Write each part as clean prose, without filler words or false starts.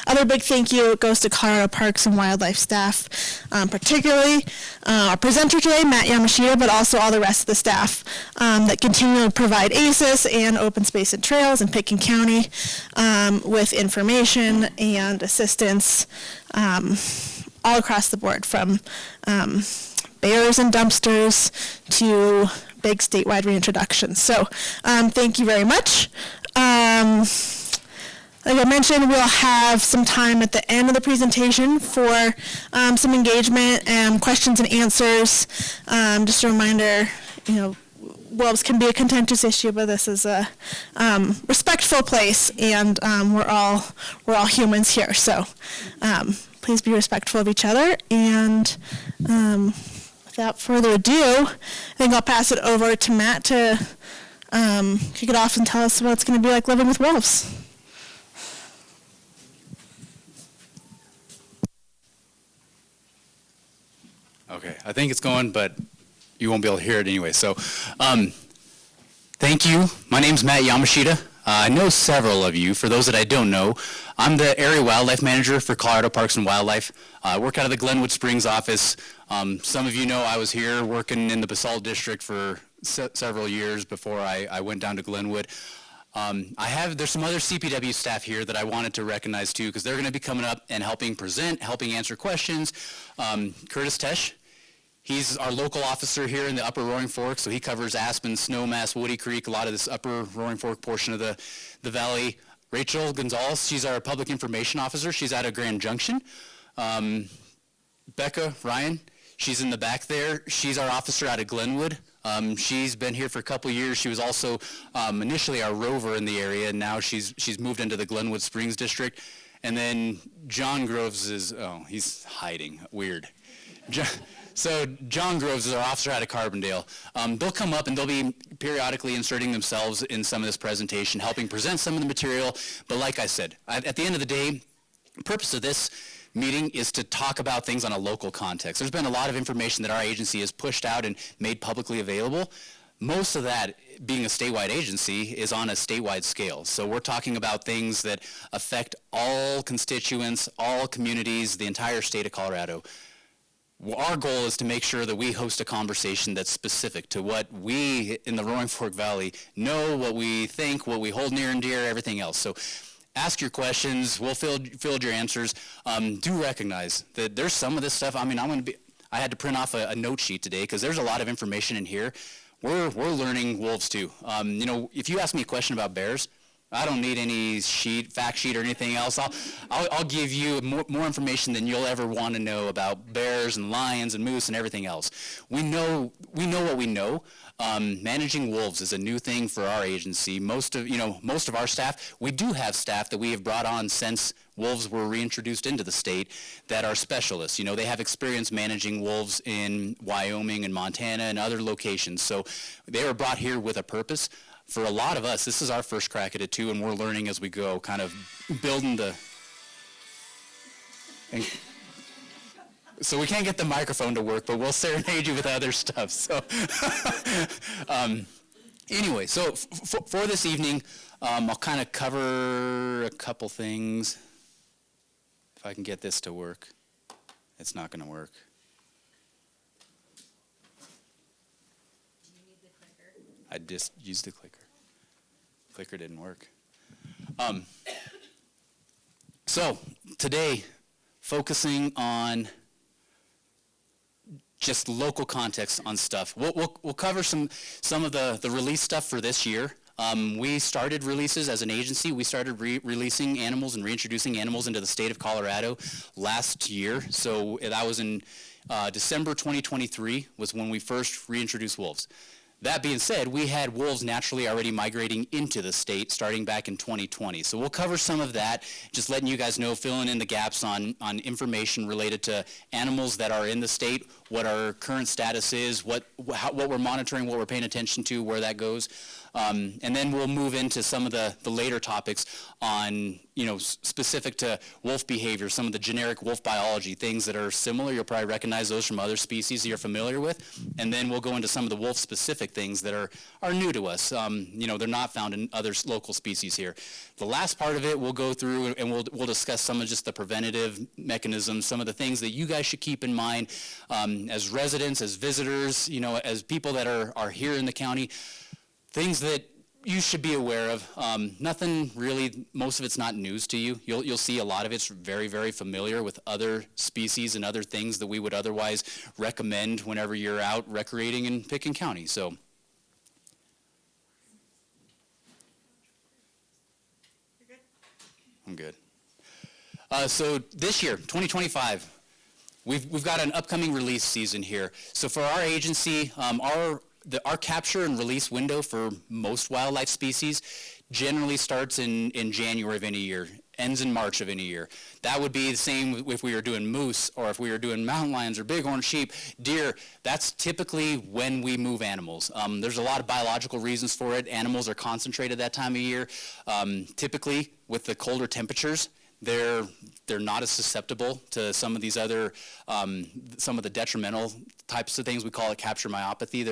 other big thank you goes to Colorado Parks and Wildlife staff, particularly our presenter today, Matt Yamashita, but also all the rest of the staff that continue to provide ACES and Open Space and Trails in Pitkin County with information and assistance all across the board, from bears and dumpsters to big statewide reintroductions. So thank you very much. Like I mentioned, we'll have some time at the end of the presentation for some engagement and questions and answers. Just a reminder, wolves can be a contentious issue, but this is a respectful place, and we're all humans here. So please be respectful of each other. And without further ado, I think I'll pass it over to Matt to kick it off and tell us what it's going to be like living with wolves. Okay, I think it's going, but you won't be able to hear it anyway. So, thank you. My name's Matt Yamashita. I know several of you. For those that I don't know, I'm the Area Wildlife Manager for Colorado Parks and Wildlife. I work out of the Glenwood Springs office. Some of you know I was here working in the Basalt District for several years before I went down to Glenwood. There's some other CPW staff here that I wanted to recognize too, because they're going to be coming up and helping present, helping answer questions. Curtis Tesh. He's our local officer here in the Upper Roaring Fork, so he covers Aspen, Snowmass, Woody Creek, a lot of this Upper Roaring Fork portion of the valley. Rachel Gonzalez, she's our public information officer. She's out of Grand Junction. Becca Ryan, she's in the back there. She's our officer out of Glenwood. She's been here for a couple years. She was also initially our rover in the area, and now she's moved into the Glenwood Springs district. And then John Groves he's hiding, weird. So John Groves is our officer out of Carbondale. They'll come up and they'll be periodically inserting themselves in some of this presentation, helping present some of the material. But like I said, at the end of the day, the purpose of this meeting is to talk about things on a local context. There's been a lot of information that our agency has pushed out and made publicly available. Most of that, being a statewide agency, is on a statewide scale. So we're talking about things that affect all constituents, all communities, the entire state of Colorado. Our goal is to make sure that we host a conversation that's specific to what we in the Roaring Fork Valley know, what we think, what we hold near and dear, everything else. So ask your questions. We'll field your answers. Do recognize that there's some of this stuff. I had to print off a note sheet today because there's a lot of information in here. We're learning wolves too. If you ask me a question about bears, I don't need any fact sheet or anything else. I'll give you more information than you'll ever want to know about bears and lions and moose and everything else. We know what we know. Managing wolves is a new thing for our agency. Most of our staff, we do have staff that we have brought on since wolves were reintroduced into the state that are specialists. They have experience managing wolves in Wyoming and Montana and other locations. So they were brought here with a purpose. For a lot of us, this is our first crack at it too, and we're learning as we go, kind of building so we can't get the microphone to work, but we'll serenade you with other stuff. So anyway, so for this evening, I'll kind of cover a couple things. If I can get this to work. It's not going to work. I just used the clicker. Clicker didn't work. So today, focusing on just local context on stuff. We'll cover some of the release stuff for this year. We started releases as an agency. We started releasing animals and reintroducing animals into the state of Colorado last year. So that was in December 2023 was when we first reintroduced wolves. That being said, we had wolves naturally already migrating into the state starting back in 2020. So we'll cover some of that, just letting you guys know, filling in the gaps on information related to animals that are in the state, what our current status is, what we're monitoring, what we're paying attention to, where that goes. And then we'll move into some of the later topics on, specific to wolf behavior, some of the generic wolf biology, things that are similar. You'll probably recognize those from other species you're familiar with. And then we'll go into some of the wolf-specific things that are new to us. They're not found in other local species here. The last part of it, we'll go through and we'll discuss some of just the preventative mechanisms, some of the things that you guys should keep in mind as residents, as visitors, as people that are here in the county, things that you should be aware of. Nothing really, most of it's not news to you. You'll see a lot of it's very, very familiar with other species and other things that we would otherwise recommend whenever you're out recreating in Pitkin County. So. I'm good. So this year, 2025, we've got an upcoming release season here. So for our agency, our capture and release window for most wildlife species generally starts in January of any year, ends in March of any year. That would be the same if we were doing moose or if we were doing mountain lions or bighorn sheep, deer. That's typically when we move animals. There's a lot of biological reasons for it. Animals are concentrated that time of year. Typically, with the colder temperatures, they're not as susceptible to some of these other, some of the detrimental types of things. We call it capture myopathy.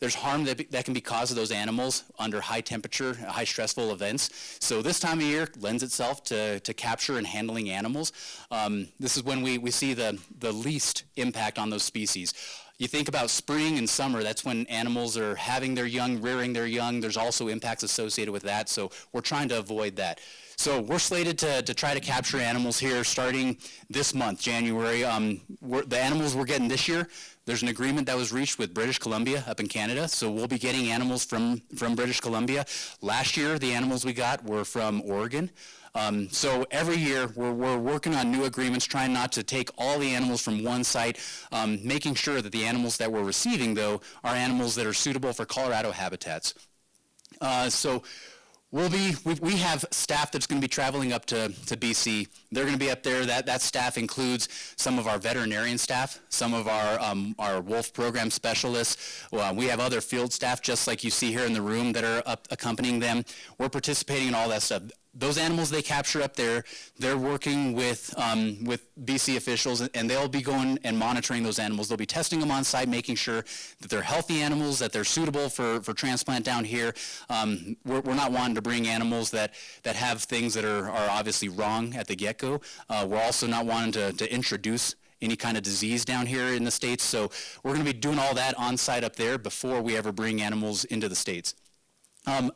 There's harm that can be caused to those animals under high temperature, high stressful events. So this time of year lends itself to capture and handling animals. This is when we see the least impact on those species. You think about spring and summer, that's when animals are having their young, rearing their young. There's also impacts associated with that, so we're trying to avoid that. So we're slated to try to capture animals here starting this month, January. The animals we're getting this year, there's an agreement that was reached with British Columbia up in Canada, so we'll be getting animals from British Columbia. Last year, the animals we got were from Oregon. So every year we're working on new agreements, trying not to take all the animals from one site, making sure that the animals that we're receiving, though, are animals that are suitable for Colorado habitats. So we have staff that's going to be traveling up to BC. They're going to be up there. That staff includes some of our veterinarian staff, some of our wolf program specialists. We have other field staff, just like you see here in the room, that are accompanying them. We're participating in all that stuff. Those animals they capture up there, they're working with BC officials, and they'll be going and monitoring those animals. They'll be testing them on site, making sure that they're healthy animals, that they're suitable for transplant down here. We're not wanting to bring animals that have things that are obviously wrong at the get-go. We're also not wanting to introduce any kind of disease down here in the States. So we're going to be doing all that on site up there before we ever bring animals into the States.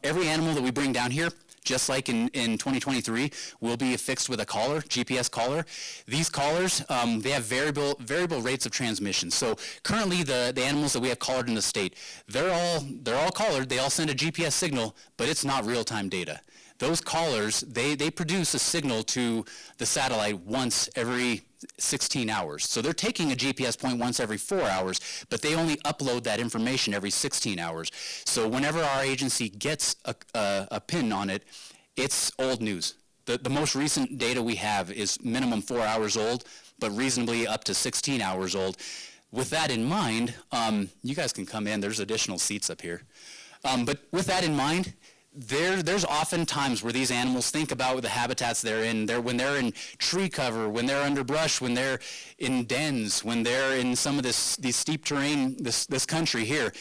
Every animal that we bring down here, just like in 2023, will be affixed with a collar, GPS collar. These collars, they have variable rates of transmission. So currently, the animals that we have collared in the state, they're all collared. They all send a GPS signal, but it's not real-time data. Those collars, they produce a signal to the satellite once every 16 hours. So they're taking a GPS point once every 4 hours, but they only upload that information every 16 hours. So whenever our agency gets a pin on it, it's old news. The most recent data we have is minimum 4 hours old, but reasonably up to 16 hours old. With that in mind, you guys can come in. There's additional seats up here. But with that in mind, there's often times where these animals think about the habitats they're in. When they're in tree cover, when they're under brush, when they're in dens, when they're in some of these steep terrain, this country here.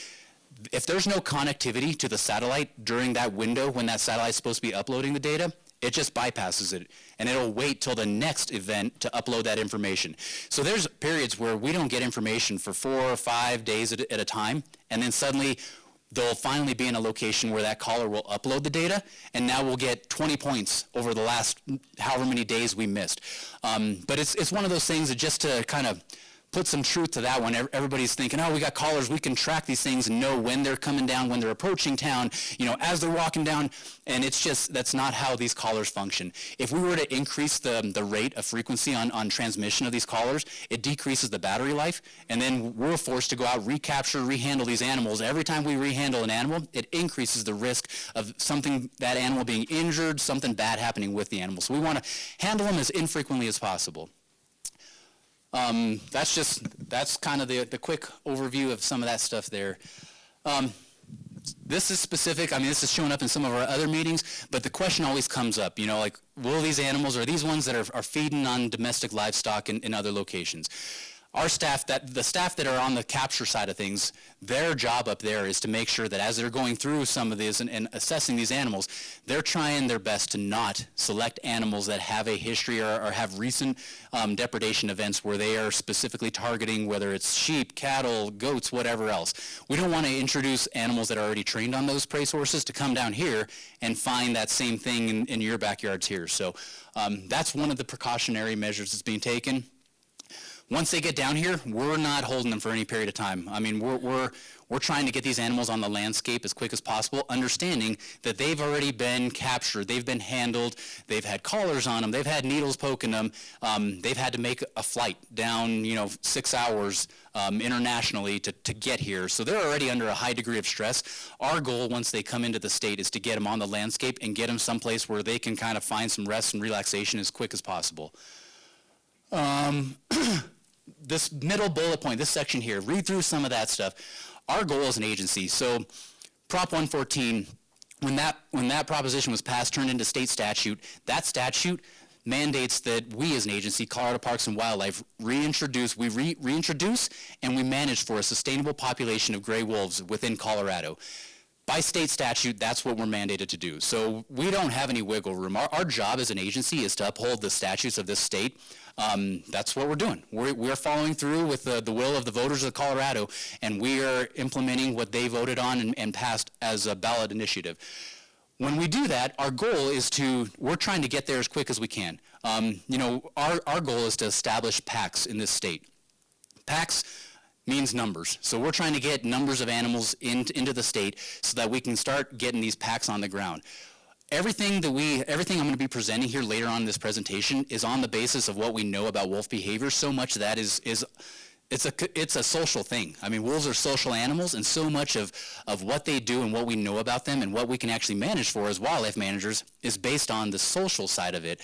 If there's no connectivity to the satellite during that window when that satellite's supposed to be uploading the data, it just bypasses it, and it'll wait till the next event to upload that information. So there's periods where we don't get information for 4 or 5 days at a time, and then suddenly they'll finally be in a location where that collar will upload the data, and now we'll get 20 points over the last however many days we missed. But it's one of those things that just to kind of put some truth to that one. Everybody's thinking, oh, we got collars, we can track these things and know when they're coming down, when they're approaching town, as they're walking down, and it's just, that's not how these collars function. If we were to increase the rate of frequency on transmission of these collars, it decreases the battery life, and then we're forced to go out, recapture, rehandle these animals. Every time we rehandle an animal, it increases the risk of that animal being injured, something bad happening with the animal. So we want to handle them as infrequently as possible. That's kind of the quick overview of some of that stuff there. This is specific. I mean, this is showing up in some of our other meetings, but the question always comes up, you know, like, will these animals, are these ones that are feeding on domestic livestock in other locations? Our staff, the staff that are on the capture side of things, their job up there is to make sure that as they're going through some of these and assessing these animals, they're trying their best to not select animals that have a history or have recent depredation events where they are specifically targeting, whether it's sheep, cattle, goats, whatever else. We don't want to introduce animals that are already trained on those prey sources to come down here and find that same thing in your backyards here. So that's one of the precautionary measures that's being taken. Once they get down here, we're not holding them for any period of time. I mean, we're trying to get these animals on the landscape as quick as possible, understanding that they've already been captured, they've been handled, they've had collars on them, they've had needles poking them, they've had to make a flight down, 6 hours internationally to get here. So they're already under a high degree of stress. Our goal, once they come into the state, is to get them on the landscape and get them someplace where they can kind of find some rest and relaxation as quick as possible. This middle bullet point, this section here, read through some of that stuff. Our goal as an agency, so Prop 114, when that proposition was passed, turned into state statute, that statute mandates that we as an agency, Colorado Parks and Wildlife, reintroduce and we manage for a sustainable population of gray wolves within Colorado. By state statute, that's what we're mandated to do. So we don't have any wiggle room. Our job as an agency is to uphold the statutes of this state. That's what we're doing. We're following through with the will of the voters of Colorado, and we are implementing what they voted on and passed as a ballot initiative. When we do that, our goal is we're trying to get there as quick as we can. Our goal is to establish packs in this state. Packs means numbers. So we're trying to get numbers of animals into the state so that we can start getting these packs on the ground. Everything I'm going to be presenting here later on in this presentation is on the basis of what we know about wolf behavior. So much of that it's a social thing. I mean, wolves are social animals, and so much of what they do and what we know about them and what we can actually manage for as wildlife managers is based on the social side of it.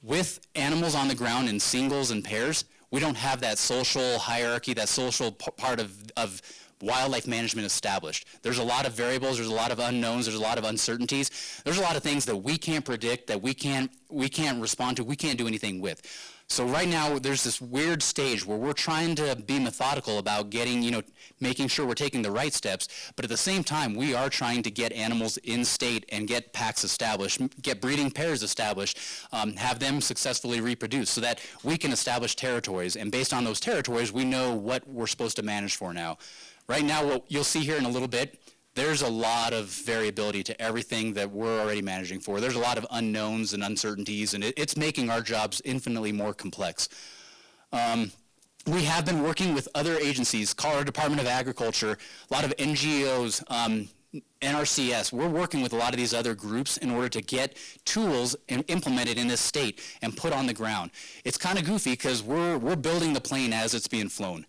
With animals on the ground in singles and pairs, we don't have that social hierarchy, that social part of wildlife management established. There's a lot of variables, there's a lot of unknowns, there's a lot of uncertainties. There's a lot of things that we can't predict, that we can't respond to, we can't do anything with. So right now there's this weird stage where we're trying to be methodical about getting, making sure we're taking the right steps, but at the same time we are trying to get animals in state and get packs established, get breeding pairs established, have them successfully reproduce so that we can establish territories, and based on those territories we know what we're supposed to manage for now. Right now, what you'll see here in a little bit, there's a lot of variability to everything that we're already managing for. There's a lot of unknowns and uncertainties, and it's making our jobs infinitely more complex. We have been working with other agencies, Colorado Department of Agriculture, a lot of NGOs, NRCS. We're working with a lot of these other groups in order to get tools implemented in this state and put on the ground. It's kind of goofy because we're building the plane as it's being flown.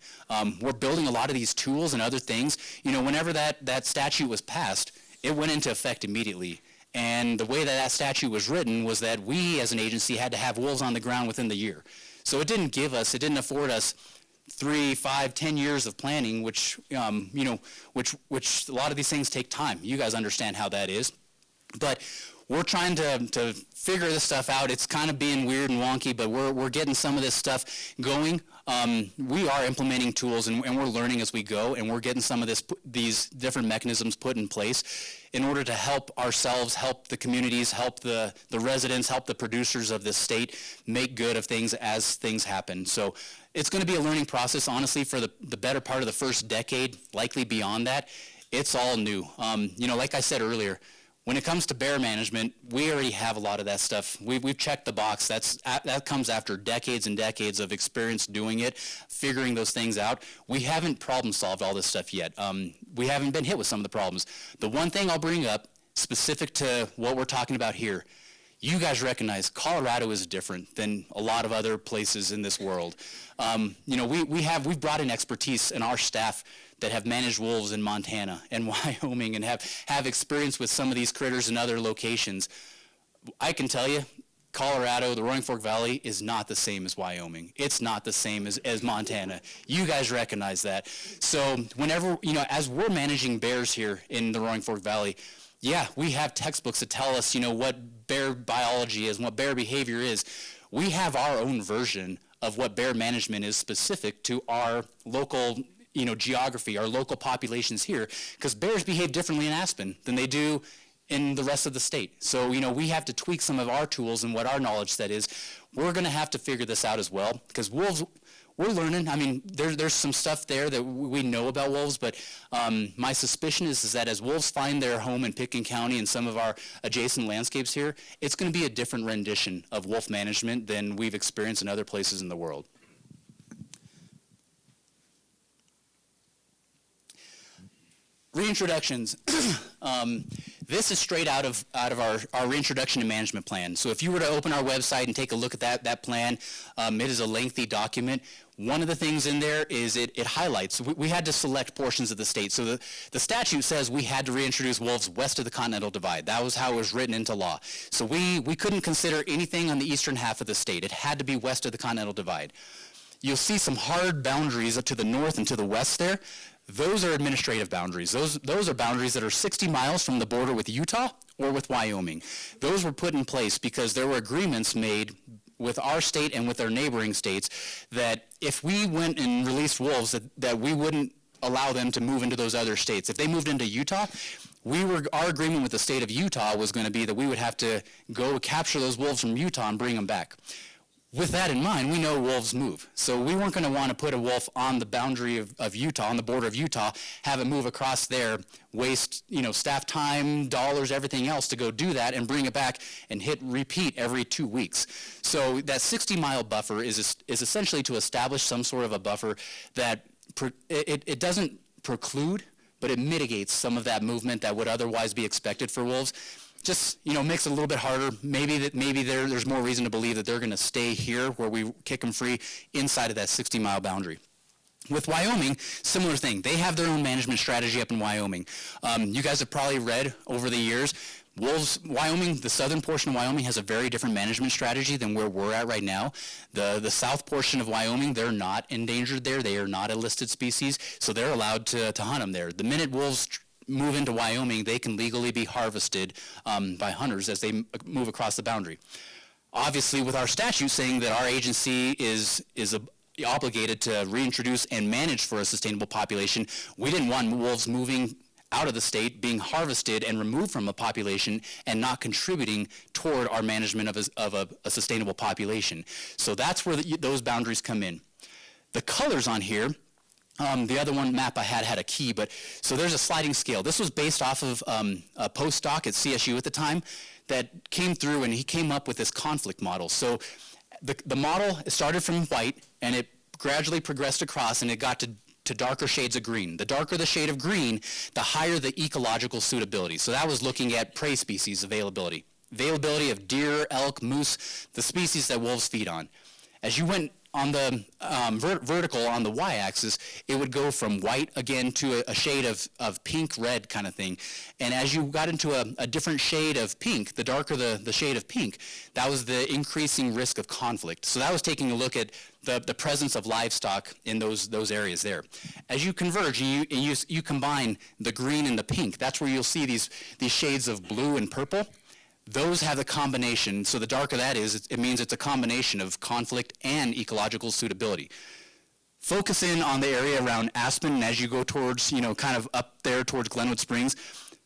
We're building a lot of these tools and other things. Whenever that statute was passed, it went into effect immediately. And the way that statute was written was that we as an agency had to have wolves on the ground within the year. So it didn't afford us 3, 5, 10 years of planning, which a lot of these things take time. You guys understand how that is. But we're trying to figure this stuff out. It's kind of being weird and wonky, but we're getting some of this stuff going. We are implementing tools, and we're learning as we go, and we're getting some of these different mechanisms put in place in order to help ourselves, help the communities, help the residents, help the producers of this state make good of things as things happen. So it's going to be a learning process, honestly, for the better part of the first decade, likely beyond that. It's all new. Like I said earlier, when it comes to bear management, we already have a lot of that stuff. We've checked the box. That comes after decades and decades of experience doing it, figuring those things out. We haven't problem solved all this stuff yet. We haven't been hit with some of the problems. The one thing I'll bring up, specific to what we're talking about here, you guys recognize Colorado is different than a lot of other places in this world. We've brought in expertise in our staff that have managed wolves in Montana and Wyoming and have experience with some of these critters in other locations. I can tell you, Colorado, the Roaring Fork Valley is not the same as Wyoming. It's not the same as Montana. You guys recognize that. So whenever, as we're managing bears here in the Roaring Fork Valley, yeah, we have textbooks that tell us, what bear biology is and what bear behavior is. We have our own version of what bear management is specific to our local, geography, our local populations here, because bears behave differently in Aspen than they do in the rest of the state. So, we have to tweak some of our tools and what our knowledge set is. We're going to have to figure this out as well, because wolves, we're learning. I mean, there's some stuff there that we know about wolves, but my suspicion is that as wolves find their home in Pitkin County and some of our adjacent landscapes here, it's going to be a different rendition of wolf management than we've experienced in other places in the world. Reintroductions. This is straight out of our reintroduction and management plan. So if you were to open our website and take a look at that plan, it is a lengthy document. One of the things in there is it highlights, we had to select portions of the state. So the statute says we had to reintroduce wolves west of the Continental Divide. That was how it was written into law. So we couldn't consider anything on the eastern half of the state. It had to be west of the Continental Divide. You'll see some hard boundaries to the north and to the west there. Those are administrative boundaries. Those are boundaries that are 60 miles from the border with Utah or with Wyoming. Those were put in place because there were agreements made with our state and with our neighboring states that if we went and released wolves, that we wouldn't allow them to move into those other states. If they moved into Utah, our agreement with the state of Utah was going to be that we would have to go capture those wolves from Utah and bring them back. With that in mind, we know wolves move. So we weren't going to want to put a wolf on the boundary of Utah, on the border of Utah, have it move across there, waste, staff time, dollars, everything else to go do that and bring it back and hit repeat every 2 weeks. So that 60-mile buffer is essentially to establish some sort of a buffer that it doesn't preclude, but it mitigates some of that movement that would otherwise be expected for wolves. Just, makes it a little bit harder. Maybe there's more reason to believe that they're going to stay here where we kick them free inside of that 60-mile boundary. With Wyoming, similar thing. They have their own management strategy up in Wyoming. You guys have probably read over the years, Wyoming, the southern portion of Wyoming has a very different management strategy than where we're at right now. The south portion of Wyoming, they're not endangered there. They are not a listed species, so they're allowed to hunt them there. The minute wolves move into Wyoming, they can legally be harvested by hunters as they move across the boundary. Obviously, with our statute saying that our agency is obligated to reintroduce and manage for a sustainable population, we didn't want wolves moving out of the state, being harvested and removed from a population and not contributing toward our management of a sustainable population. So that's where those boundaries come in. The colors on here, the other map I had a key, but so there's a sliding scale. This was based off of a postdoc at CSU at the time that came through, and he came up with this conflict model. So the model started from white, and it gradually progressed across, and it got to darker shades of green. The darker the shade of green, the higher the ecological suitability. So that was looking at prey species availability. Availability of deer, elk, moose, the species that wolves feed on. As you went on the vertical on the y-axis, it would go from white again to a shade of pink red kind of thing. And as you got into a different shade of pink, the darker the shade of pink, that was the increasing risk of conflict. So that was taking a look at the presence of livestock in those areas there. As you converge, you combine the green and the pink. That's where you'll see these shades of blue and purple. Those have the combination, so the darker that is, it means it's a combination of conflict and ecological suitability. Focus in on the area around Aspen, and as you go towards, kind of up there towards Glenwood Springs,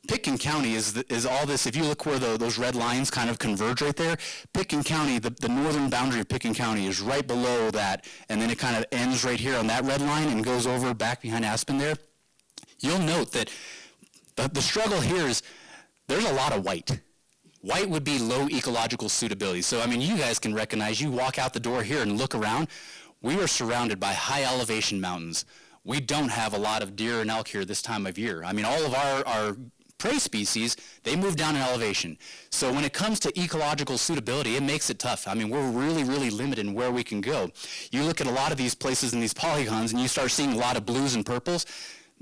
Pitkin County is all this. If you look where those red lines kind of converge right there, Pitkin County, the northern boundary of Pitkin County is right below that, and then it kind of ends right here on that red line and goes over back behind Aspen there. You'll note that the struggle here is there's a lot of white. White would be low ecological suitability. So, you guys can recognize, you walk out the door here and look around, we are surrounded by high elevation mountains. We don't have a lot of deer and elk here this time of year. All of our prey species, they move down in elevation. So when it comes to ecological suitability, it makes it tough. We're really, really limited in where we can go. You look at a lot of these places in these polygons and you start seeing a lot of blues and purples.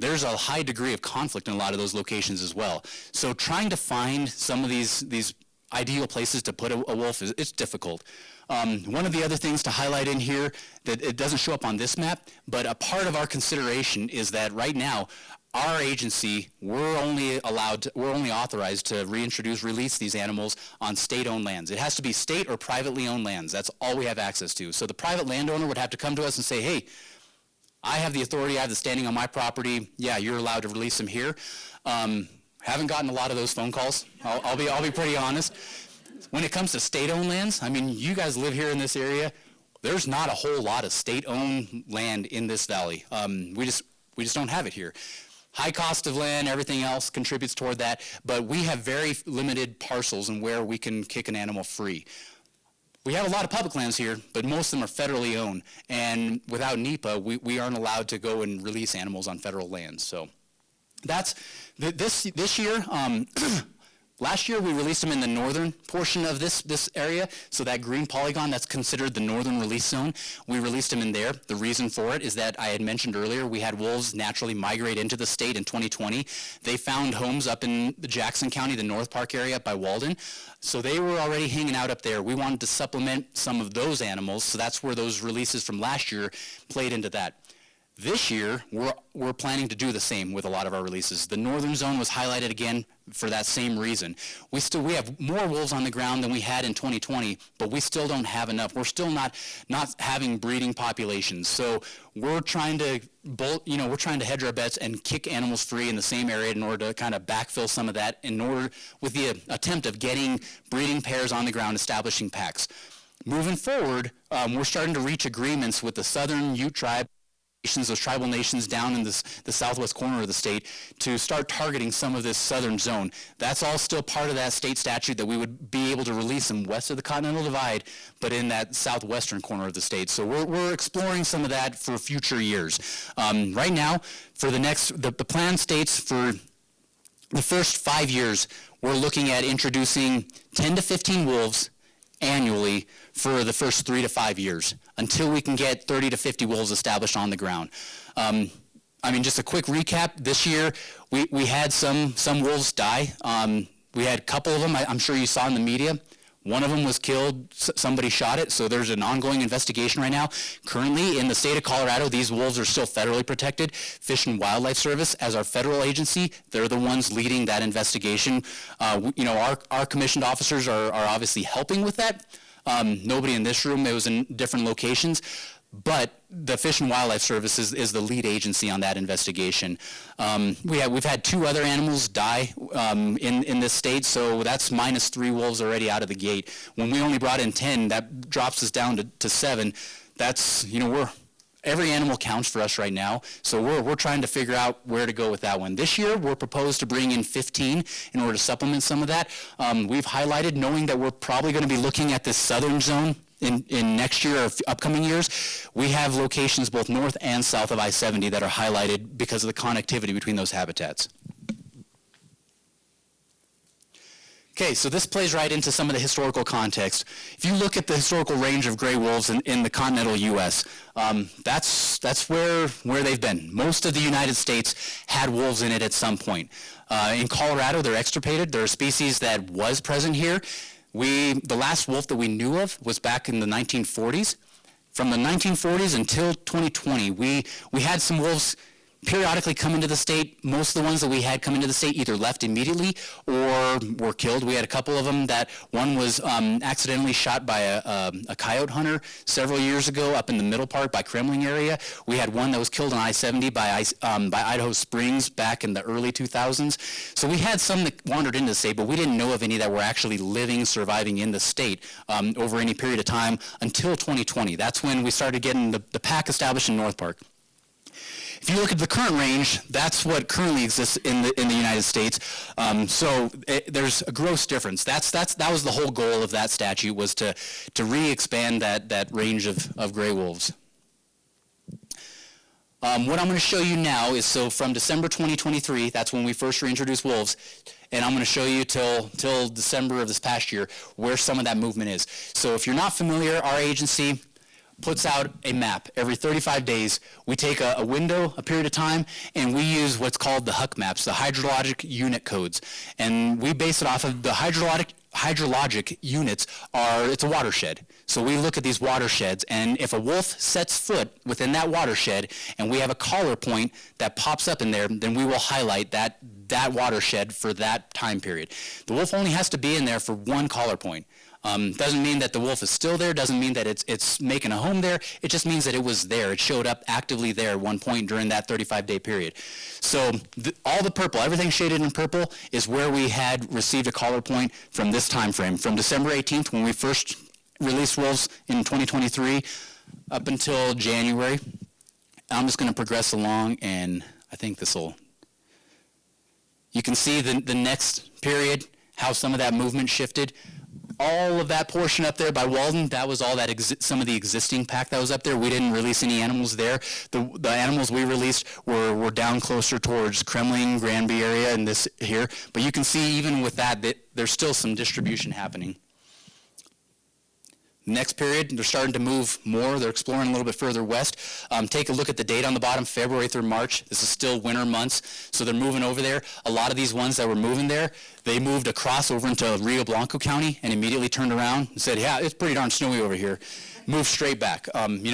There's a high degree of conflict in a lot of those locations as well. So trying to find some of these ideal places to put a wolf is it's difficult. One of the other things to highlight in here that it doesn't show up on this map, but a part of our consideration is that right now, our agency, we're only authorized to release these animals on state-owned lands. It has to be state or privately owned lands. That's all we have access to. So the private landowner would have to come to us and say, hey, I have the authority, I have the standing on my property, yeah, you're allowed to release them here. Haven't gotten a lot of those phone calls, I'll be pretty honest. When it comes to state-owned lands, I mean, you guys live here in this area, there's not a whole lot of state-owned land in this valley. We just don't have it here. High cost of land, everything else contributes toward that, but we have very limited parcels in where we can kick an animal free. We have a lot of public lands here, but most of them are federally owned, and without NEPA, we aren't allowed to go and release animals on federal lands. So that's this year. Last year, we released them in the northern portion of this area, so that green polygon, that's considered the northern release zone. We released them in there. The reason for it is that I had mentioned earlier, we had wolves naturally migrate into the state in 2020. They found homes up in the Jackson County, the North Park area up by Walden, so they were already hanging out up there. We wanted to supplement some of those animals, so that's where those releases from last year played into that. This year, we're planning to do the same with a lot of our releases. The northern zone was highlighted again for that same reason. We have more wolves on the ground than we had in 2020, but we still don't have enough. We're still not having breeding populations. So we're trying to hedge our bets and kick animals free in the same area in order to kind of backfill some of that with the attempt of getting breeding pairs on the ground, establishing packs. Moving forward, we're starting to reach agreements with the Southern Ute tribe, those tribal nations down in the southwest corner of the state, to start targeting some of this southern zone. That's all still part of that state statute that we would be able to release them west of the Continental Divide, but in that southwestern corner of the state. So we're exploring some of that for future years. Right now, for the plan states for the first 5 years, we're looking at introducing 10 to 15 wolves annually for the first 3 to 5 years until we can get 30 to 50 wolves established on the ground. I mean, just a quick recap. This year, we had some wolves die. We had a couple of them, I'm sure you saw in the media. One of them was killed, somebody shot it, so there's an ongoing investigation right now. Currently, in the state of Colorado, these wolves are still federally protected. Fish and Wildlife Service, as our federal agency, they're the ones leading that investigation. Our commissioned officers are obviously helping with that. Nobody in this room, it was in different locations. But the Fish and Wildlife Service is the lead agency on that investigation. We've had 2 other animals die in this state, so that's -3 wolves already out of the gate. When we only brought in 10, that drops us down to 7. That's, every animal counts for us right now, so we're trying to figure out where to go with that one. This year, we're proposed to bring in 15 in order to supplement some of that. We've highlighted, knowing that we're probably going to be looking at this southern zone in next year or upcoming years. We have locations both north and south of I-70 that are highlighted because of the connectivity between those habitats. Okay, so this plays right into some of the historical context. If you look at the historical range of gray wolves in the continental U.S., that's where they've been. Most of the United States had wolves in it at some point. In Colorado, they're extirpated. They're a species that was present here. The last wolf that we knew of was back in the 1940s. From the 1940s until 2020, we had some wolves periodically come into the state. Most of the ones that we had come into the state either left immediately or were killed. We had a couple of them that one was accidentally shot by a coyote hunter several years ago up in the middle part by Kremling area. We had one that was killed on I-70 by Idaho Springs back in the early 2000s. So we had some that wandered into the state, but we didn't know of any that were actually living, surviving in the state over any period of time until 2020. That's when we started getting the pack established in North Park. If you look at the current range, that's what currently exists in the United States. There's a gross difference. That was the whole goal of that statute, was to re-expand that range of gray wolves. What I'm going to show you now is, so from December 2023, that's when we first reintroduced wolves, and I'm going to show you till December of this past year where some of that movement is. So if you're not familiar, our agency puts out a map. Every 35 days, we take a window, a period of time, and we use what's called the HUC maps, the hydrologic unit codes. And we base it off of the hydrologic hydrologic units it's a watershed. So we look at these watersheds, and if a wolf sets foot within that watershed and we have a collar point that pops up in there, then we will highlight that watershed for that time period. The wolf only has to be in there for one collar point. Doesn't mean that the wolf is still there, doesn't mean that it's making a home there, it just means that it was there. It showed up actively there at one point during that 35-day period. So all the purple, everything shaded in purple, is where we had received a collar point from this time frame, from December 18th when we first released wolves in 2023 up until January. I'm just going to progress along, and I think you can see the next period, how some of that movement shifted. All of that portion up there by Walden, that was all that some of the existing pack that was up there. We didn't release any animals there. The animals we released were down closer towards Kremling, Granby area, and this here. But you can see even with that there's still some distribution happening. Next period, they're starting to move more. They're exploring a little bit further west. Take a look at the date on the bottom, February through March. This is still winter months, so they're moving over there. A lot of these ones that were moving there, they moved across over into Rio Blanco County and immediately turned around and said, yeah, it's pretty darn snowy over here. Moved straight back.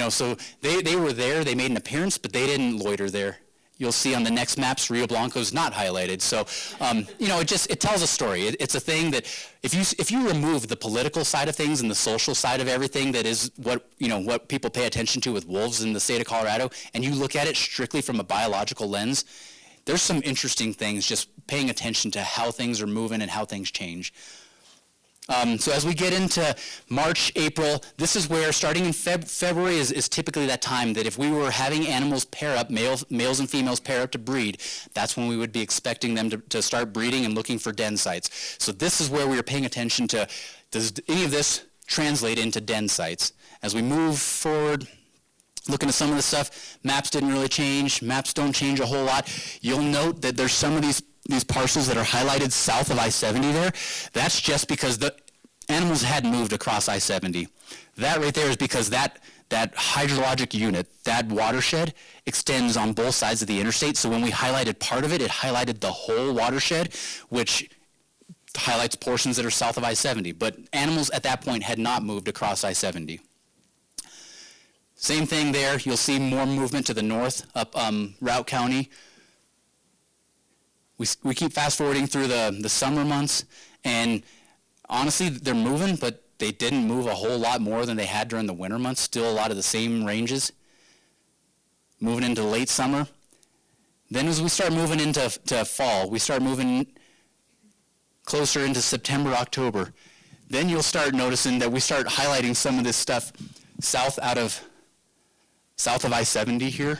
So they were there. They made an appearance, but they didn't loiter there. You'll see on the next maps, Rio Blanco is not highlighted. So, it tells a story. It's a thing that if you remove the political side of things and the social side of everything that is what people pay attention to with wolves in the state of Colorado, and you look at it strictly from a biological lens, there's some interesting things just paying attention to how things are moving and how things change. So as we get into March, April, this is where starting in February is typically that time that if we were having animals pair up, males and females pair up to breed, that's when we would be expecting them to start breeding and looking for den sites. So this is where we are paying attention to, does any of this translate into den sites? As we move forward, looking at some of the stuff, maps didn't really change. Maps don't change a whole lot. You'll note that there's some of these parcels that are highlighted south of I-70 there. That's just because the animals hadn't moved across I-70. That right there is because that hydrologic unit, that watershed, extends on both sides of the interstate. So when we highlighted part of it, it highlighted the whole watershed, which highlights portions that are south of I-70. But animals at that point had not moved across I-70. Same thing there. You'll see more movement to the north up Routt County. We keep fast forwarding through the summer months, and honestly, they're moving, but they didn't move a whole lot more than they had during the winter months. Still a lot of the same ranges. Moving into late summer. Then as we start moving into fall, we start moving closer into September, October. Then you'll start noticing that we start highlighting some of this stuff south of I-70 here.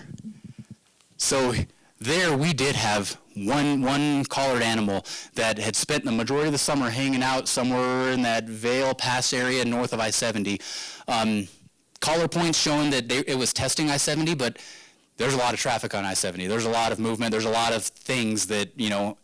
So there we did have one collared animal that had spent the majority of the summer hanging out somewhere in that Vail Pass area north of I-70. Collar points showing that it was testing I-70, but there's a lot of traffic on I-70. There's a lot of movement. There's a lot of things that,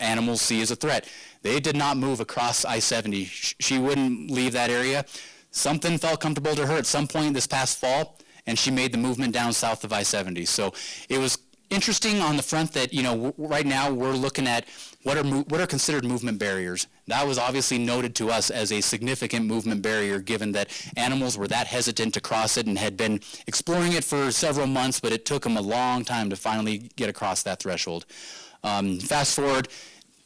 animals see as a threat. They did not move across I-70. She wouldn't leave that area. Something felt comfortable to her at some point this past fall, and she made the movement down south of I-70. So it was interesting on the front that, right now we're looking at what are considered movement barriers. That was obviously noted to us as a significant movement barrier, given that animals were that hesitant to cross it and had been exploring it for several months, but it took them a long time to finally get across that threshold. Fast forward,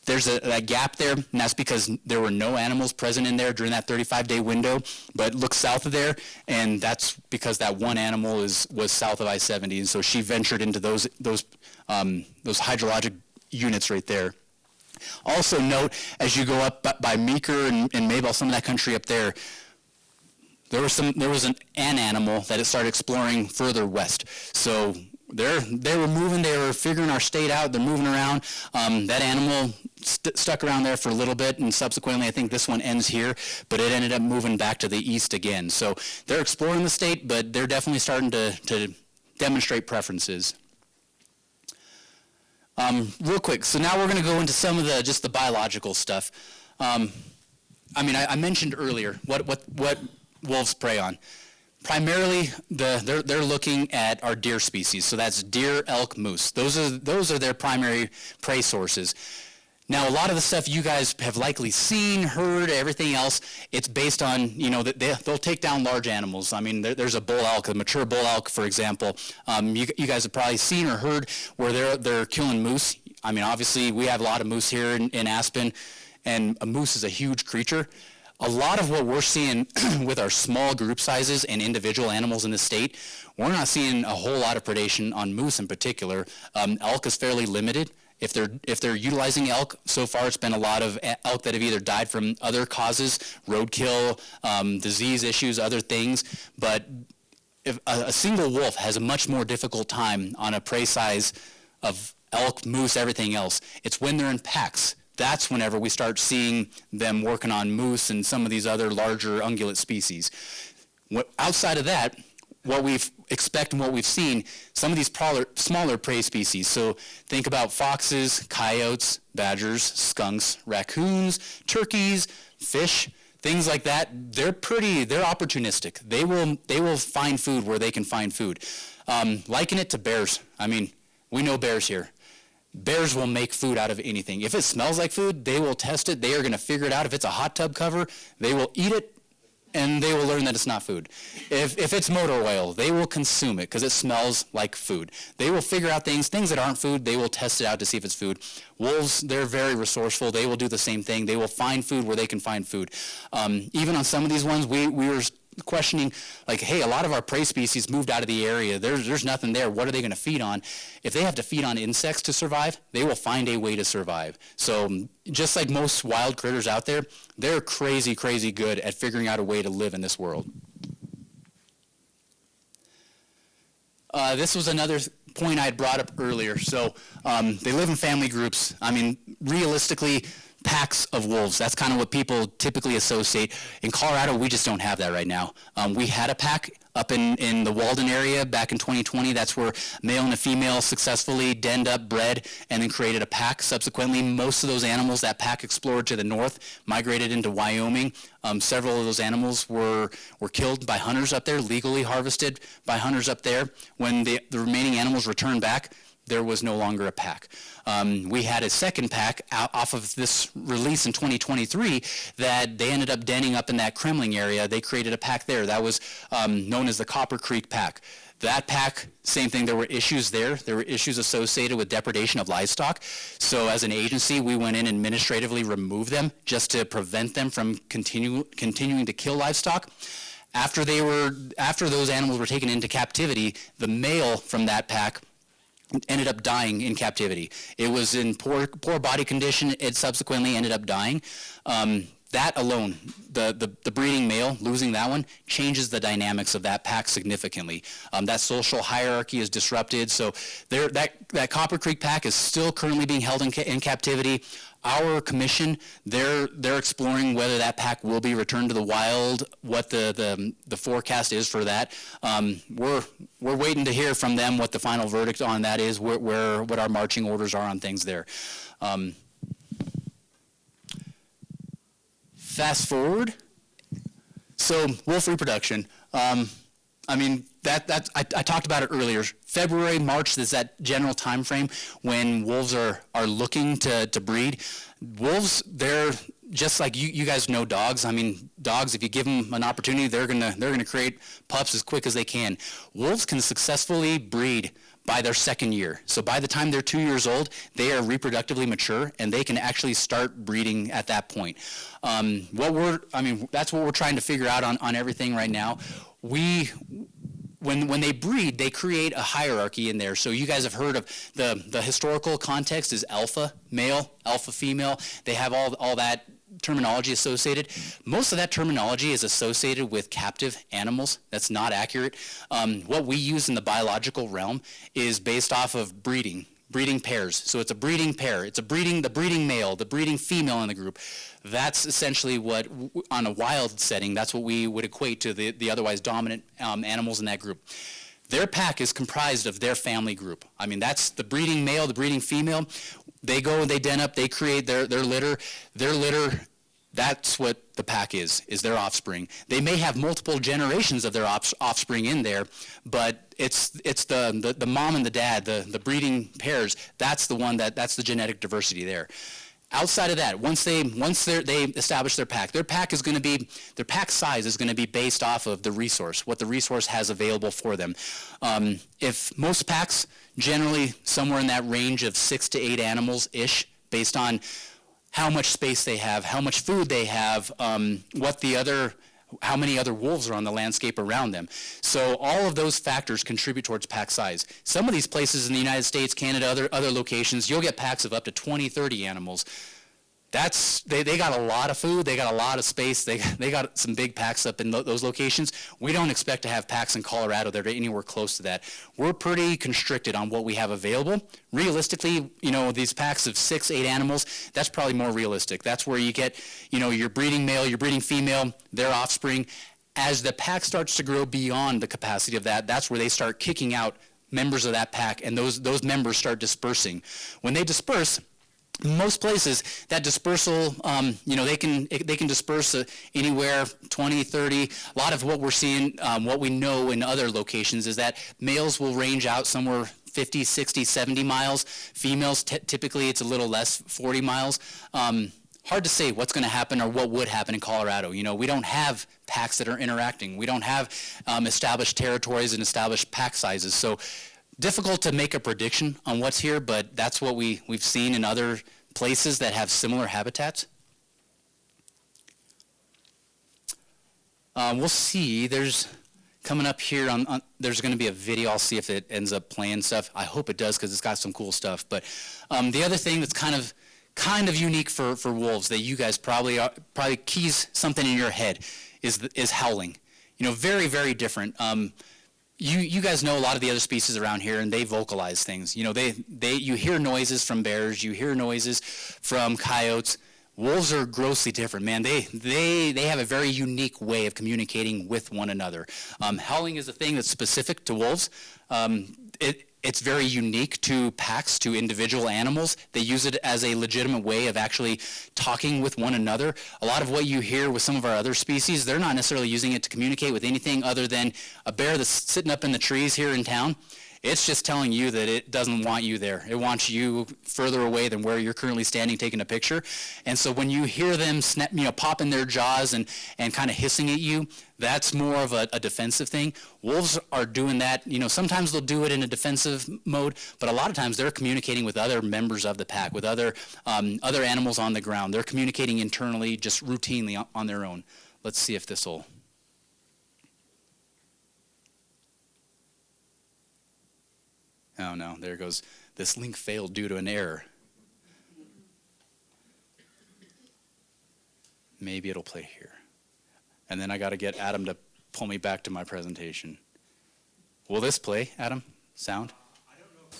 there's that gap there, and that's because there were no animals present in there during that 35-day window. But look south of there, and that's because that one animal was south of I-70, and so she ventured into those hydrologic units right there. Also note, as you go up by Meeker and Maybell, some of that country up there, there was an animal that it started exploring further west. So they were moving, they were figuring our state out, they're moving around. That animal stuck around there for a little bit, and subsequently I think this one ends here, but it ended up moving back to the east again. So they're exploring the state, but they're definitely starting to demonstrate preferences. Real quick, so now we're going to go into some of just the biological stuff. I mentioned earlier what wolves prey on. Primarily, they're looking at our deer species, so that's deer, elk, moose. Those are their primary prey sources. Now, a lot of the stuff you guys have likely seen, heard, everything else, it's based on, that they'll take down large animals. I mean, there's a bull elk, a mature bull elk, for example. You guys have probably seen or heard where they're killing moose. I mean, obviously, we have a lot of moose here in Aspen, and a moose is a huge creature. A lot of what we're seeing with our small group sizes and individual animals in the state, we're not seeing a whole lot of predation on moose in particular. Elk is fairly limited. If they're utilizing elk, so far it's been a lot of elk that have either died from other causes, roadkill, disease issues, other things. But if a single wolf has a much more difficult time on a prey size of elk, moose, everything else. It's when they're in packs. That's whenever we start seeing them working on moose and some of these other larger ungulate species. Outside of that, what we expect and what we've seen, some of these smaller prey species. So think about foxes, coyotes, badgers, skunks, raccoons, turkeys, fish, things like that. They're opportunistic. They will find food where they can find food. Liken it to bears. I mean, we know bears here. Bears will make food out of anything. If it smells like food, they will test it. They are going to figure it out. If it's a hot tub cover, they will eat it, and they will learn that it's not food. If it's motor oil, they will consume it because it smells like food. They will figure out things that aren't food. They will test it out to see if it's food. Wolves, they're very resourceful. They will do the same thing. They will find food where they can find food. Even on some of these ones, we were questioning, like, hey, a lot of our prey species moved out of the area. There's nothing there. What are they going to feed on? If they have to feed on insects to survive, they will find a way to survive. So just like most wild critters out there, they're crazy, crazy good at figuring out a way to live in this world. This was another point I had brought up earlier. So they live in family groups. I mean, realistically, packs of wolves. That's kind of what people typically associate. In Colorado, we just don't have that right now. We had a pack up in the Walden area back in 2020. That's where a male and a female successfully denned up, bred, and then created a pack. Subsequently, most of those animals, that pack explored to the north, migrated into Wyoming. Several of those animals were killed by hunters up there, legally harvested by hunters up there. When the remaining animals returned back, there was no longer a pack. We had a second pack off of this release in 2023 that they ended up denning up in that Kremling area. They created a pack there. That was known as the Copper Creek Pack. That pack, same thing, there were issues there. There were issues associated with depredation of livestock. So as an agency, we went in and administratively removed them just to prevent them from continuing to kill livestock. After those animals were taken into captivity, the male from that pack ended up dying in captivity. It was in poor body condition. It subsequently ended up dying. That alone, the breeding male, losing that one, changes the dynamics of that pack significantly. That social hierarchy is disrupted. So that Copper Creek pack is still currently being held in captivity. Our commission, they're exploring whether that pack will be returned to the wild, what the forecast is for that. We're waiting to hear from them what the final verdict on that is, what our marching orders are on things there. Fast forward. So wolf reproduction. I mean, I talked about it earlier. February, March is that general time frame when wolves are looking to breed. Wolves, they're just like you guys know dogs. I mean, dogs, if you give them an opportunity, they're gonna create pups as quick as they can. Wolves can successfully breed by their second year. So by the time they're 2 years old, they are reproductively mature and they can actually start breeding at that point. That's what we're trying to figure out on everything right now. When they breed, they create a hierarchy in there. So you guys have heard of the historical context is alpha male, alpha female. They have all that terminology associated. Most of that terminology is associated with captive animals. That's not accurate. What we use in the biological realm is based off of breeding pairs. So it's a breeding pair. It's the breeding male, the breeding female in the group. That's essentially what, on a wild setting, that's what we would equate to the otherwise dominant animals in that group. Their pack is comprised of their family group. I mean, that's the breeding male, the breeding female. They go and they den up, they create their litter. Their litter, that's what the pack is their offspring. They may have multiple generations of their offspring in there, but it's the mom and the dad, the breeding pairs, that's the genetic diversity there. Outside of that, once they establish their pack is going to be, their pack size is going to be based off of the resource, what the resource has available for them. If most packs, generally somewhere in that range of 6 to 8 animals-ish, based on how much space they have, how much food they have, how many other wolves are on the landscape around them. So all of those factors contribute towards pack size. Some of these places in the United States, Canada, other locations, you'll get packs of up to 20, 30 animals. They got a lot of food, they got a lot of space, they got some big packs up in those locations. We don't expect to have packs in Colorado that are anywhere close to that. We're pretty constricted on what we have available. Realistically, these packs of 6, 8 animals, that's probably more realistic. That's where you get, your breeding male, your breeding female, their offspring. As the pack starts to grow beyond the capacity of that, that's where they start kicking out members of that pack, and those members start dispersing. When they disperse, most places, that dispersal, they can disperse anywhere 20, 30. A lot of what we're seeing, what we know in other locations is that males will range out somewhere 50, 60, 70 miles. Females, typically it's a little less, 40 miles. Hard to say what's going to happen or what would happen in Colorado. We don't have packs that are interacting. We don't have established territories and established pack sizes. So difficult to make a prediction on what's here, but that's what we've seen in other places that have similar habitats. We'll see. There's coming up here there's going to be a video. I'll see if it ends up playing stuff. I hope it does because it's got some cool stuff. But the other thing that's kind of unique for wolves that you guys probably keys something in your head is howling. Very, very different. You guys know a lot of the other species around here, and they vocalize things. You hear noises from bears, you hear noises from coyotes. Wolves are grossly different, man. They have a very unique way of communicating with one another. Howling is a thing that's specific to wolves. It's very unique to packs, to individual animals. They use it as a legitimate way of actually talking with one another. A lot of what you hear with some of our other species, they're not necessarily using it to communicate with anything other than a bear that's sitting up in the trees here in town. It's just telling you that it doesn't want you there. It wants you further away than where you're currently standing taking a picture. And so when you hear them snap, popping their jaws and kind of hissing at you, that's more of a defensive thing. Wolves are doing that. Sometimes they'll do it in a defensive mode, but a lot of times they're communicating with other members of the pack, with other animals on the ground. They're communicating internally, just routinely on their own. Let's see if this will. Oh no, there it goes. This link failed due to an error. Maybe it'll play here. And then I got to get Adam to pull me back to my presentation. Will this play, Adam? Sound? I don't know.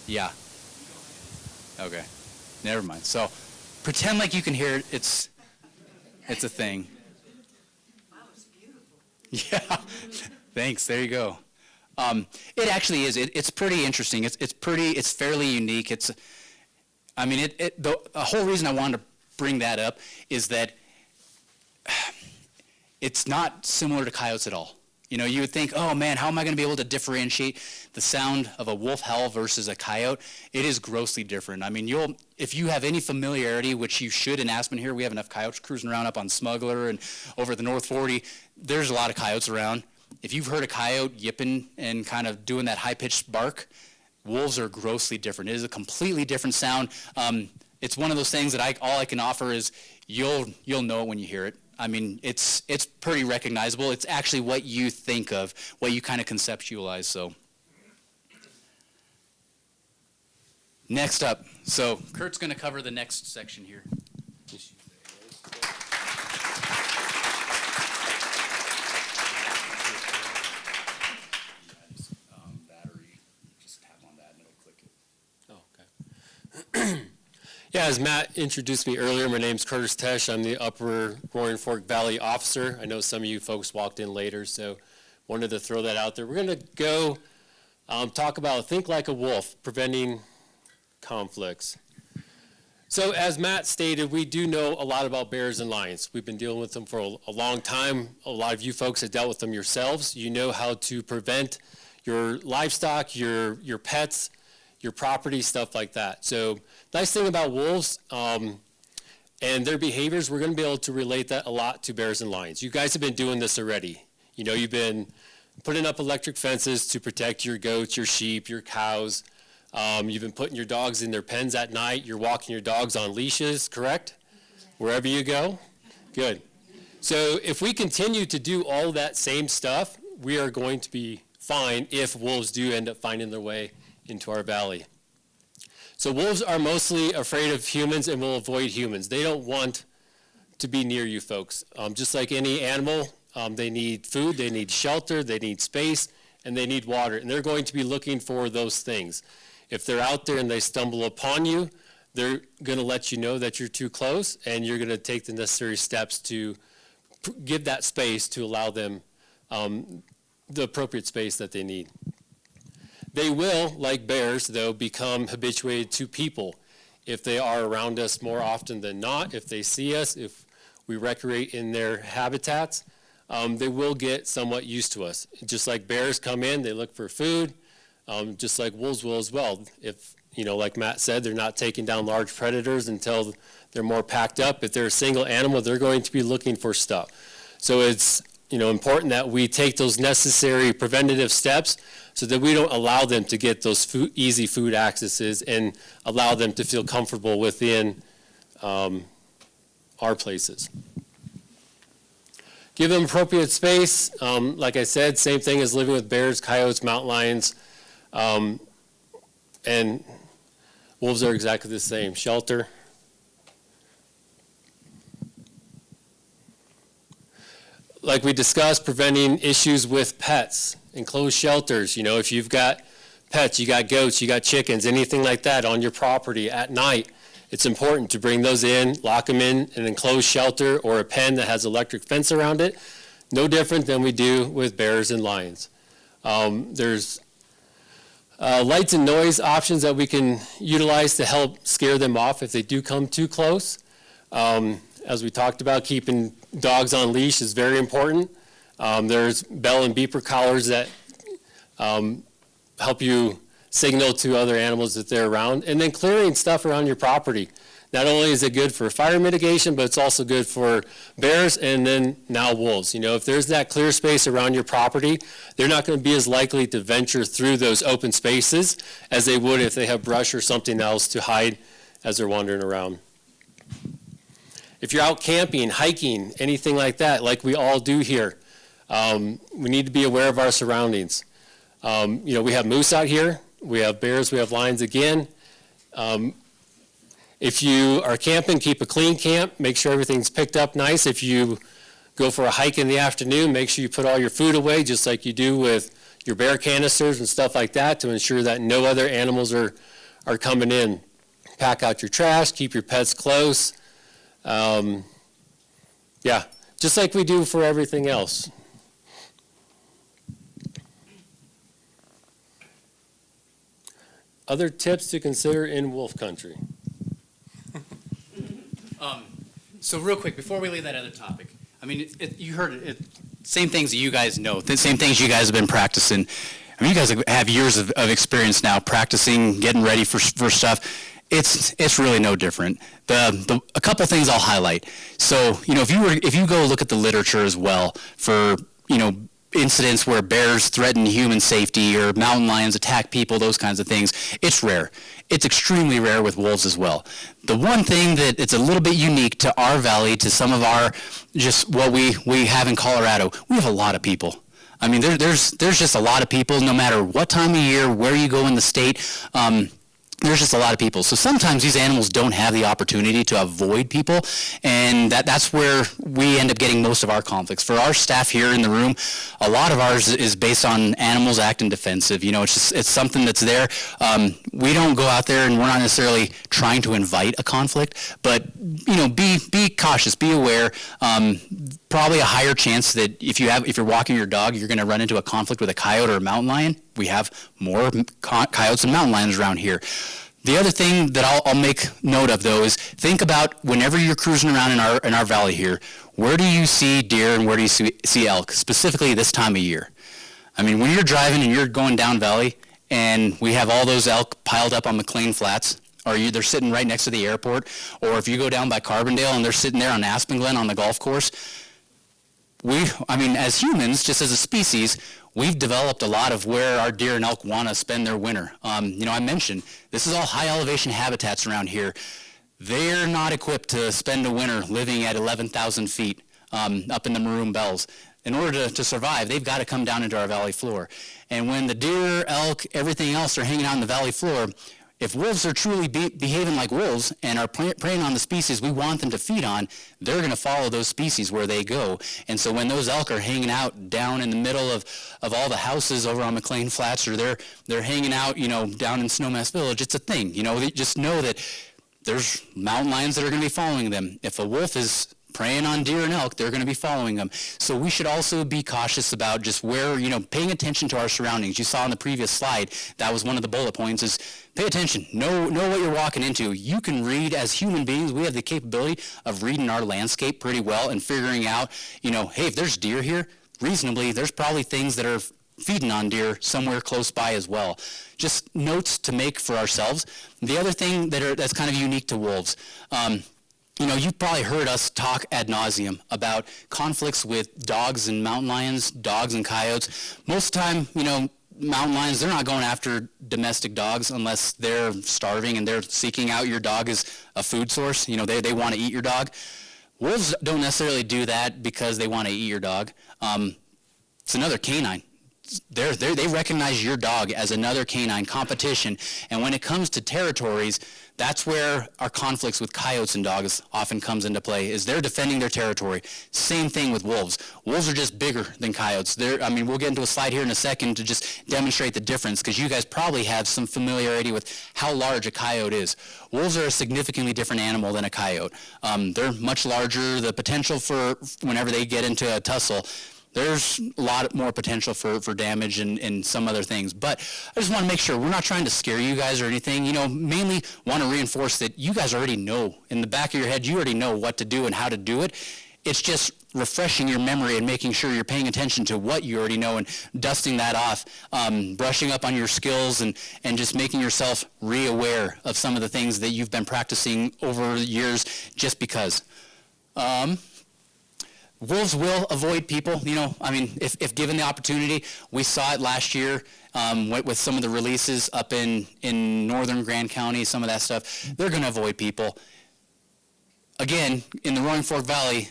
Yeah. Okay. Never mind. So pretend like you can hear it. It's a thing. Yeah, thanks. There you go. It actually is. It's pretty interesting. It's fairly unique. The whole reason I wanted to bring that up is that it's not similar to coyotes at all. You would think, oh man, how am I going to be able to differentiate the sound of a wolf howl versus a coyote? It is grossly different. If you have any familiarity, which you should in Aspen here, we have enough coyotes cruising around up on Smuggler and over at the North 40. There's a lot of coyotes around. If you've heard a coyote yipping and kind of doing that high-pitched bark, wolves are grossly different. It is a completely different sound. It's one of those things that all I can offer is you'll know it when you hear it. It's pretty recognizable. It's actually what you think of, what you kind of conceptualize. So next up, so Kurt's going to cover the next section here. Yeah, as Matt introduced me earlier, my name's Curtis Tesh. I'm the Upper Roaring Fork Valley officer. I know some of you folks walked in later, so wanted to throw that out there. We're going to go talk about Think Like a Wolf, preventing conflicts. So as Matt stated, we do know a lot about bears and lions. We've been dealing with them for a long time. A lot of you folks have dealt with them yourselves. You know how to prevent your livestock, your pets, your property, stuff like that. So nice thing about wolves and their behaviors, we're going to be able to relate that a lot to bears and lions. You guys have been doing this already. You know, you've been putting up electric fences to protect your goats, your sheep, your cows. You've been putting your dogs in their pens at night. You're walking your dogs on leashes, correct? Wherever you go? Good. So if we continue to do all that same stuff, we are going to be fine if wolves do end up finding their way into our valley. So wolves are mostly afraid of humans and will avoid humans. They don't want to be near you folks. Just like any animal, they need food, they need shelter, they need space, and they need water. And they're going to be looking for those things. If they're out there and they stumble upon you, they're going to let you know that you're too close, and you're going to take the necessary steps to give that space to allow them the appropriate space that they need. They will, like bears, though, become habituated to people if they are around us more often than not. If they see us, if we recreate in their habitats, they will get somewhat used to us. Just like bears come in, they look for food, just like wolves will as well. If, you know, like Matt said, they're not taking down large predators until they're more packed up. If they're a single animal, they're going to be looking for stuff. So it's, you know, important that we take those necessary preventative steps so that we don't allow them to get those easy food accesses and allow them to feel comfortable within our places. Give them appropriate space. Like I said, same thing as living with bears, coyotes, mountain lions, and wolves are exactly the same. Shelter. Like we discussed, preventing issues with pets, enclosed shelters. You know, if you've got pets, you got goats, you got chickens, anything like that on your property at night, it's important to bring those in, lock them in an enclosed shelter or a pen that has electric fence around it. No different than we do with bears and lions. There's lights and noise options that we can utilize to help scare them off if they do come too close. As we talked about, keeping dogs on leash is very important. There's bell and beeper collars that help you signal to other animals that they're around. And then clearing stuff around your property. Not only is it good for fire mitigation, but it's also good for bears and then now wolves. You know, if there's that clear space around your property, they're not going to be as likely to venture through those open spaces as they would if they have brush or something else to hide as they're wandering around. If you're out camping, hiking, anything like that, like we all do here, we need to be aware of our surroundings. You know, we have moose out here, we have bears, we have lions again. If you are camping, keep a clean camp, make sure everything's picked up nice. If you go for a hike in the afternoon, make sure you put all your food away, just like you do with your bear canisters and stuff like that, to ensure that no other animals are coming in. Pack out your trash, keep your pets close. Yeah, just like we do for everything else. Other tips to consider in wolf country. So real quick, before we leave that other topic, I mean, you heard it, same things that you guys know, the same things you guys have been practicing. I mean, you guys have years of experience now practicing, getting ready for stuff. It's really no different. A couple things I'll highlight. So, you know, if you go look at the literature as well for, you know, incidents where bears threaten human safety or mountain lions attack people, those kinds of things, it's rare. It's extremely rare with wolves as well. The one thing that it's a little bit unique to our valley, to some of our, just what we have in Colorado, we have a lot of people. I mean, there's just a lot of people, no matter what time of year, where you go in the state. There's just a lot of people. So sometimes these animals don't have the opportunity to avoid people, and that's where we end up getting most of our conflicts. For our staff here in the room, a lot of ours is based on animals acting defensive. You know, it's something that's there. We don't go out there and we're not necessarily trying to invite a conflict, but, you know, be cautious, be aware. Probably a higher chance that if you're walking your dog, you're going to run into a conflict with a coyote or a mountain lion. We have more coyotes and mountain lions around here. The other thing that I'll make note of, though, is think about whenever you're cruising around in our valley here, where do you see deer and where do you see elk, specifically this time of year? I mean, when you're driving and you're going down valley and we have all those elk piled up on McLean Flats, or they're sitting right next to the airport, or if you go down by Carbondale and they're sitting there on Aspen Glen on the golf course, as humans, just as a species, we've developed a lot of where our deer and elk want to spend their winter. I mentioned, this is all high elevation habitats around here. They're not equipped to spend a winter living at 11,000 feet up in the Maroon Bells. In order to survive, they've got to come down into our valley floor. And when the deer, elk, everything else are hanging out in the valley floor, if wolves are truly behaving like wolves and are preying on the species we want them to feed on, they're going to follow those species where they go. And so when those elk are hanging out down in the middle of all the houses over on McLean Flats, or they're hanging out, down in Snowmass Village, it's a thing. They just know that there's mountain lions that are going to be following them. If a wolf is preying on deer and elk, they're going to be following them. So we should also be cautious about just where, paying attention to our surroundings. You saw on the previous slide, that was one of the bullet points, is pay attention. Know what you're walking into. You can read, as human beings, we have the capability of reading our landscape pretty well and figuring out, hey, if there's deer here, reasonably, there's probably things that are feeding on deer somewhere close by as well. Just notes to make for ourselves. The other thing that's kind of unique to wolves, you've probably heard us talk ad nauseum about conflicts with dogs and mountain lions, dogs and coyotes. Most of the time, mountain lions, they're not going after domestic dogs unless they're starving and they're seeking out your dog as a food source. They want to eat your dog. Wolves don't necessarily do that because they want to eat your dog. It's another canine. They recognize your dog as another canine competition, and when it comes to territories, that's where our conflicts with coyotes and dogs often comes into play, is they're defending their territory. Same thing with wolves. Wolves are just bigger than coyotes. We'll get into a slide here in a second to just demonstrate the difference, because you guys probably have some familiarity with how large a coyote is. Wolves are a significantly different animal than a coyote. They're much larger. The potential for whenever they get into a tussle, there's a lot more potential for damage and some other things. But I just want to make sure we're not trying to scare you guys or anything. Mainly want to reinforce that you guys already know. In the back of your head, you already know what to do and how to do it. It's just refreshing your memory and making sure you're paying attention to what you already know and dusting that off, brushing up on your skills and just making yourself re-aware of some of the things that you've been practicing over the years just because. Wolves will avoid people, if given the opportunity. We saw it last year with some of the releases up in northern Grand County, some of that stuff. They're going to avoid people. Again, in the Roaring Fork Valley,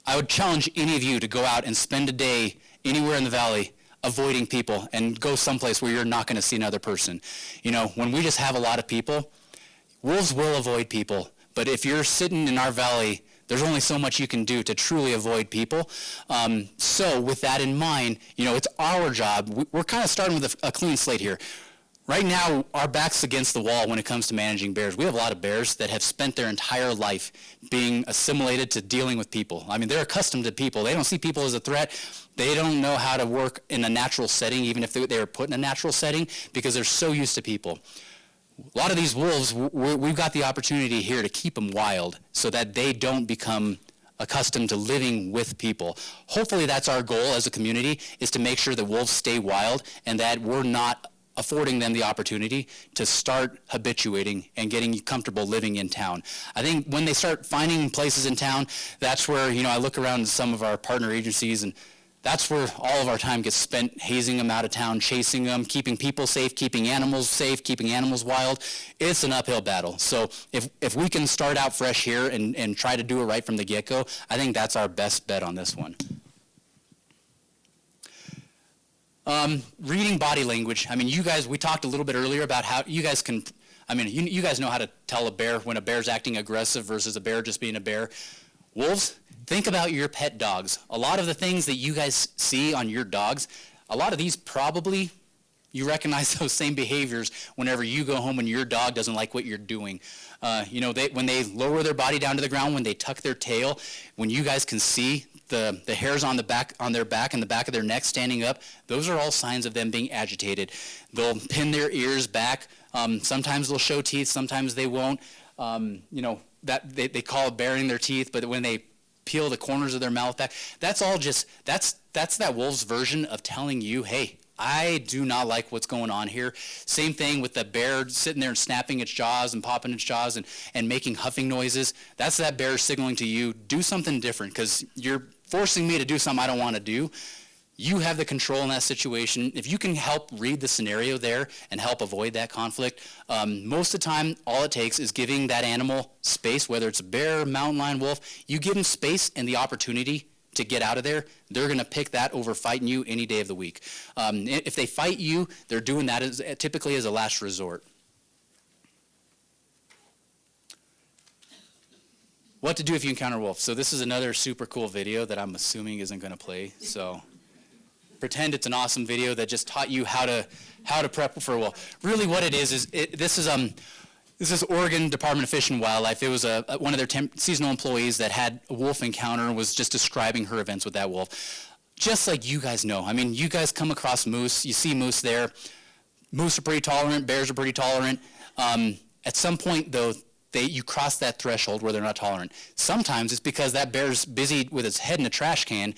I would challenge any of you to go out and spend a day anywhere in the valley avoiding people and go someplace where you're not going to see another person. When we just have a lot of people, wolves will avoid people. But if you're sitting in our valley, there's only so much you can do to truly avoid people. So with that in mind, it's our job. We're kind of starting with a clean slate here. Right now, our back's against the wall when it comes to managing bears. We have a lot of bears that have spent their entire life being assimilated to dealing with people. They're accustomed to people. They don't see people as a threat. They don't know how to work in a natural setting, even if they were put in a natural setting, because they're so used to people. A lot of these wolves, we've got the opportunity here to keep them wild so that they don't become accustomed to living with people. Hopefully that's our goal as a community, is to make sure that wolves stay wild and that we're not affording them the opportunity to start habituating and getting comfortable living in town. I think when they start finding places in town, that's where, I look around at some of our partner agencies, and that's where all of our time gets spent, hazing them out of town, chasing them, keeping people safe, keeping animals safe, keeping animals wild. It's an uphill battle. So if we can start out fresh here and try to do it right from the get-go, I think that's our best bet on this one. Reading body language. You guys, we talked a little bit earlier about how you guys can, you guys know how to tell a bear when a bear's acting aggressive versus a bear just being a bear. Wolves, think about your pet dogs. A lot of the things that you guys see on your dogs, a lot of these probably, you recognize those same behaviors whenever you go home and your dog doesn't like what you're doing. When they lower their body down to the ground, when they tuck their tail, when you guys can see the hairs on their back and the back of their neck standing up, those are all signs of them being agitated. They'll pin their ears back. Sometimes they'll show teeth, sometimes they won't. That they call it baring their teeth, but when they peel the corners of their mouth back. That's all just, that's that wolf's version of telling you, hey, I do not like what's going on here. Same thing with the bear sitting there and snapping its jaws and popping its jaws and making huffing noises. That's that bear signaling to you, do something different, because you're forcing me to do something I don't want to do. You have the control in that situation. If you can help read the scenario there and help avoid that conflict, most of the time, all it takes is giving that animal space, whether it's a bear, mountain lion, wolf. You give them space and the opportunity to get out of there. They're going to pick that over fighting you any day of the week. If they fight you, they're doing that typically as a last resort. What to do if you encounter a wolf. So this is another super cool video that I'm assuming isn't going to play. So pretend it's an awesome video that just taught you how to prep for a wolf. Really what it is this is Oregon Department of Fish and Wildlife. It was one of their seasonal employees that had a wolf encounter and was just describing her events with that wolf. Just like you guys know. I mean, you guys come across moose. You see moose there. Moose are pretty tolerant. Bears are pretty tolerant. At some point, though, you cross that threshold where they're not tolerant. Sometimes it's because that bear's busy with its head in a trash can,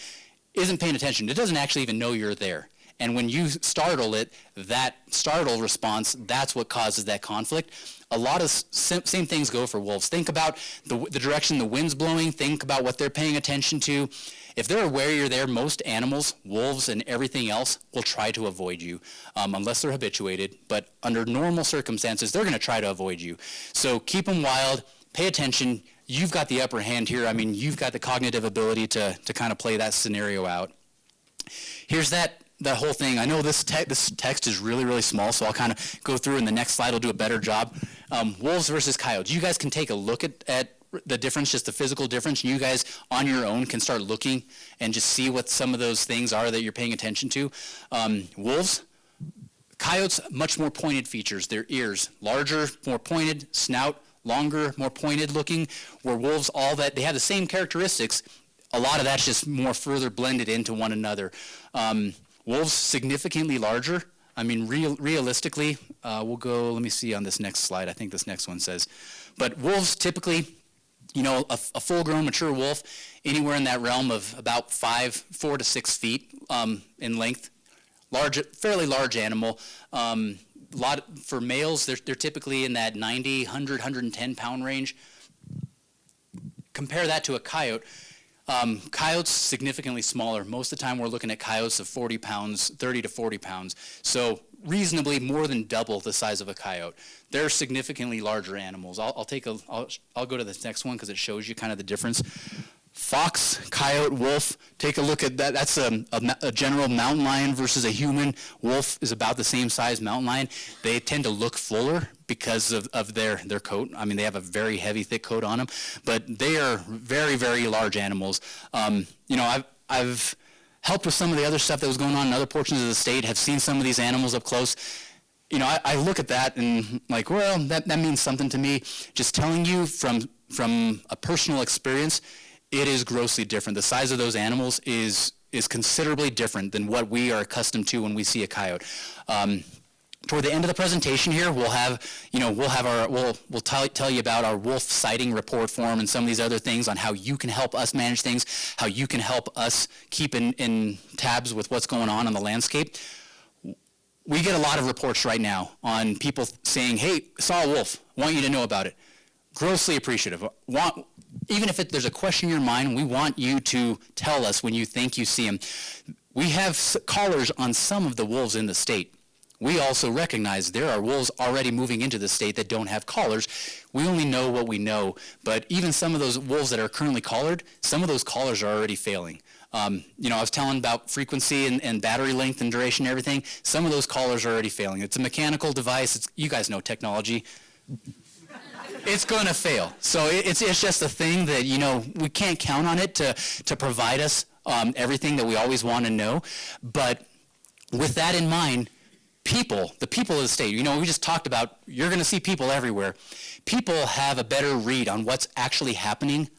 isn't paying attention. It doesn't actually even know you're there. And when you startle it, that startle response, that's what causes that conflict. A lot of same things go for wolves. Think about the direction the wind's blowing. Think about what they're paying attention to. If they're aware you're there, most animals, wolves and everything else, will try to avoid you unless they're habituated. But under normal circumstances, they're going to try to avoid you. So keep them wild. Pay attention. You've got the upper hand here. I mean, you've got the cognitive ability to kind of play that scenario out. Here's that whole thing. I know this text is really, really small, so I'll kind of go through, and the next slide will do a better job. Wolves versus coyotes. You guys can take a look at the difference, just the physical difference. You guys, on your own, can start looking and just see what some of those things are that you're paying attention to. Wolves, coyotes, much more pointed features. Their ears, larger, more pointed, snout, longer, more pointed looking, where wolves, all that, they have the same characteristics. A lot of that's just more further blended into one another. Wolves significantly larger. I mean, realistically, we'll go, let me see on this next slide. I think this next one says. But wolves typically, you know, a full-grown mature wolf, anywhere in that realm of about 4 to 6 feet in length. Fairly large animal. For males, they're typically in that 90, 100, 110 pound range. Compare that to a coyote. Coyotes significantly smaller. Most of the time we're looking at coyotes of 40 pounds, 30 to 40 pounds. So reasonably more than double the size of a coyote. They're significantly larger animals. I'll go to the next one because it shows you kind of the difference. Fox, coyote, wolf, take a look at that. That's a general mountain lion versus a human. Wolf is about the same size mountain lion. They tend to look fuller because of their coat. I mean, they have a very heavy, thick coat on them, but they are very, very large animals. You know, I've helped with some of the other stuff that was going on in other portions of the state, have seen some of these animals up close. You know, I look at that and like, well, that means something to me. Just telling you from a personal experience, it is grossly different. The size of those animals is considerably different than what we are accustomed to when we see a coyote. Toward the end of the presentation here, we'll tell you about our wolf sighting report form and some of these other things on how you can help us manage things, how you can help us keep in tabs with what's going on the landscape. We get a lot of reports right now on people saying, hey, saw a wolf, want you to know about it. Grossly appreciative. Even if there's a question in your mind, we want you to tell us when you think you see them. We have collars on some of the wolves in the state. We also recognize there are wolves already moving into the state that don't have collars. We only know what we know, but even some of those wolves that are currently collared, some of those collars are already failing. You know, I was telling about frequency and battery length and duration and everything. Some of those collars are already failing. It's a mechanical device. You guys know technology. It's going to fail. So it's just a thing that, you know, we can't count on it to provide us everything that we always want to know. But with that in mind, the people of the state, you know, we just talked about, you're going to see people everywhere. People have a better read on what's actually happening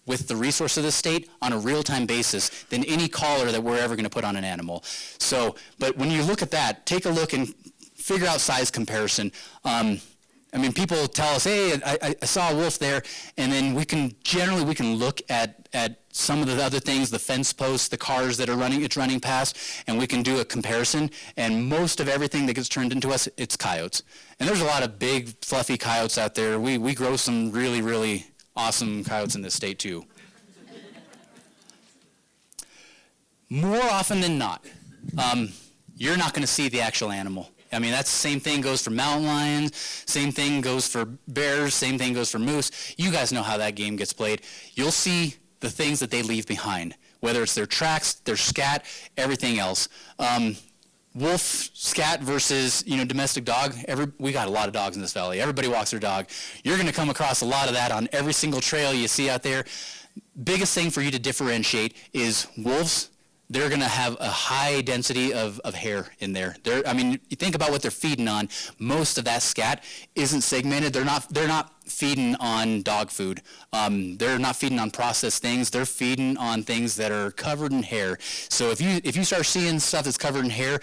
with the resource of the state on a real-time basis than any collar that we're ever going to put on an animal. So, but when you look at that, take a look and figure out size comparison. I mean, people tell us, hey, I saw a wolf there, and then we can look at some of the other things, the fence posts, the cars that it's running past, and we can do a comparison, and most of everything that gets turned into us, it's coyotes. And there's a lot of big, fluffy coyotes out there. We grow some really, really awesome coyotes in this state, too. More often than not, you're not going to see the actual animal. I mean, that's the same thing goes for mountain lions, same thing goes for bears, same thing goes for moose. You guys know how that game gets played. You'll see the things that they leave behind, whether it's their tracks, their scat, everything else. Wolf scat versus, domestic dog. We got a lot of dogs in this valley. Everybody walks their dog. You're going to come across a lot of that on every single trail you see out there. Biggest thing for you to differentiate is wolves. They're going to have a high density of hair in there. You think about what they're feeding on. Most of that scat isn't segmented. They're not feeding on dog food. They're not feeding on processed things. They're feeding on things that are covered in hair. So if you start seeing stuff that's covered in hair,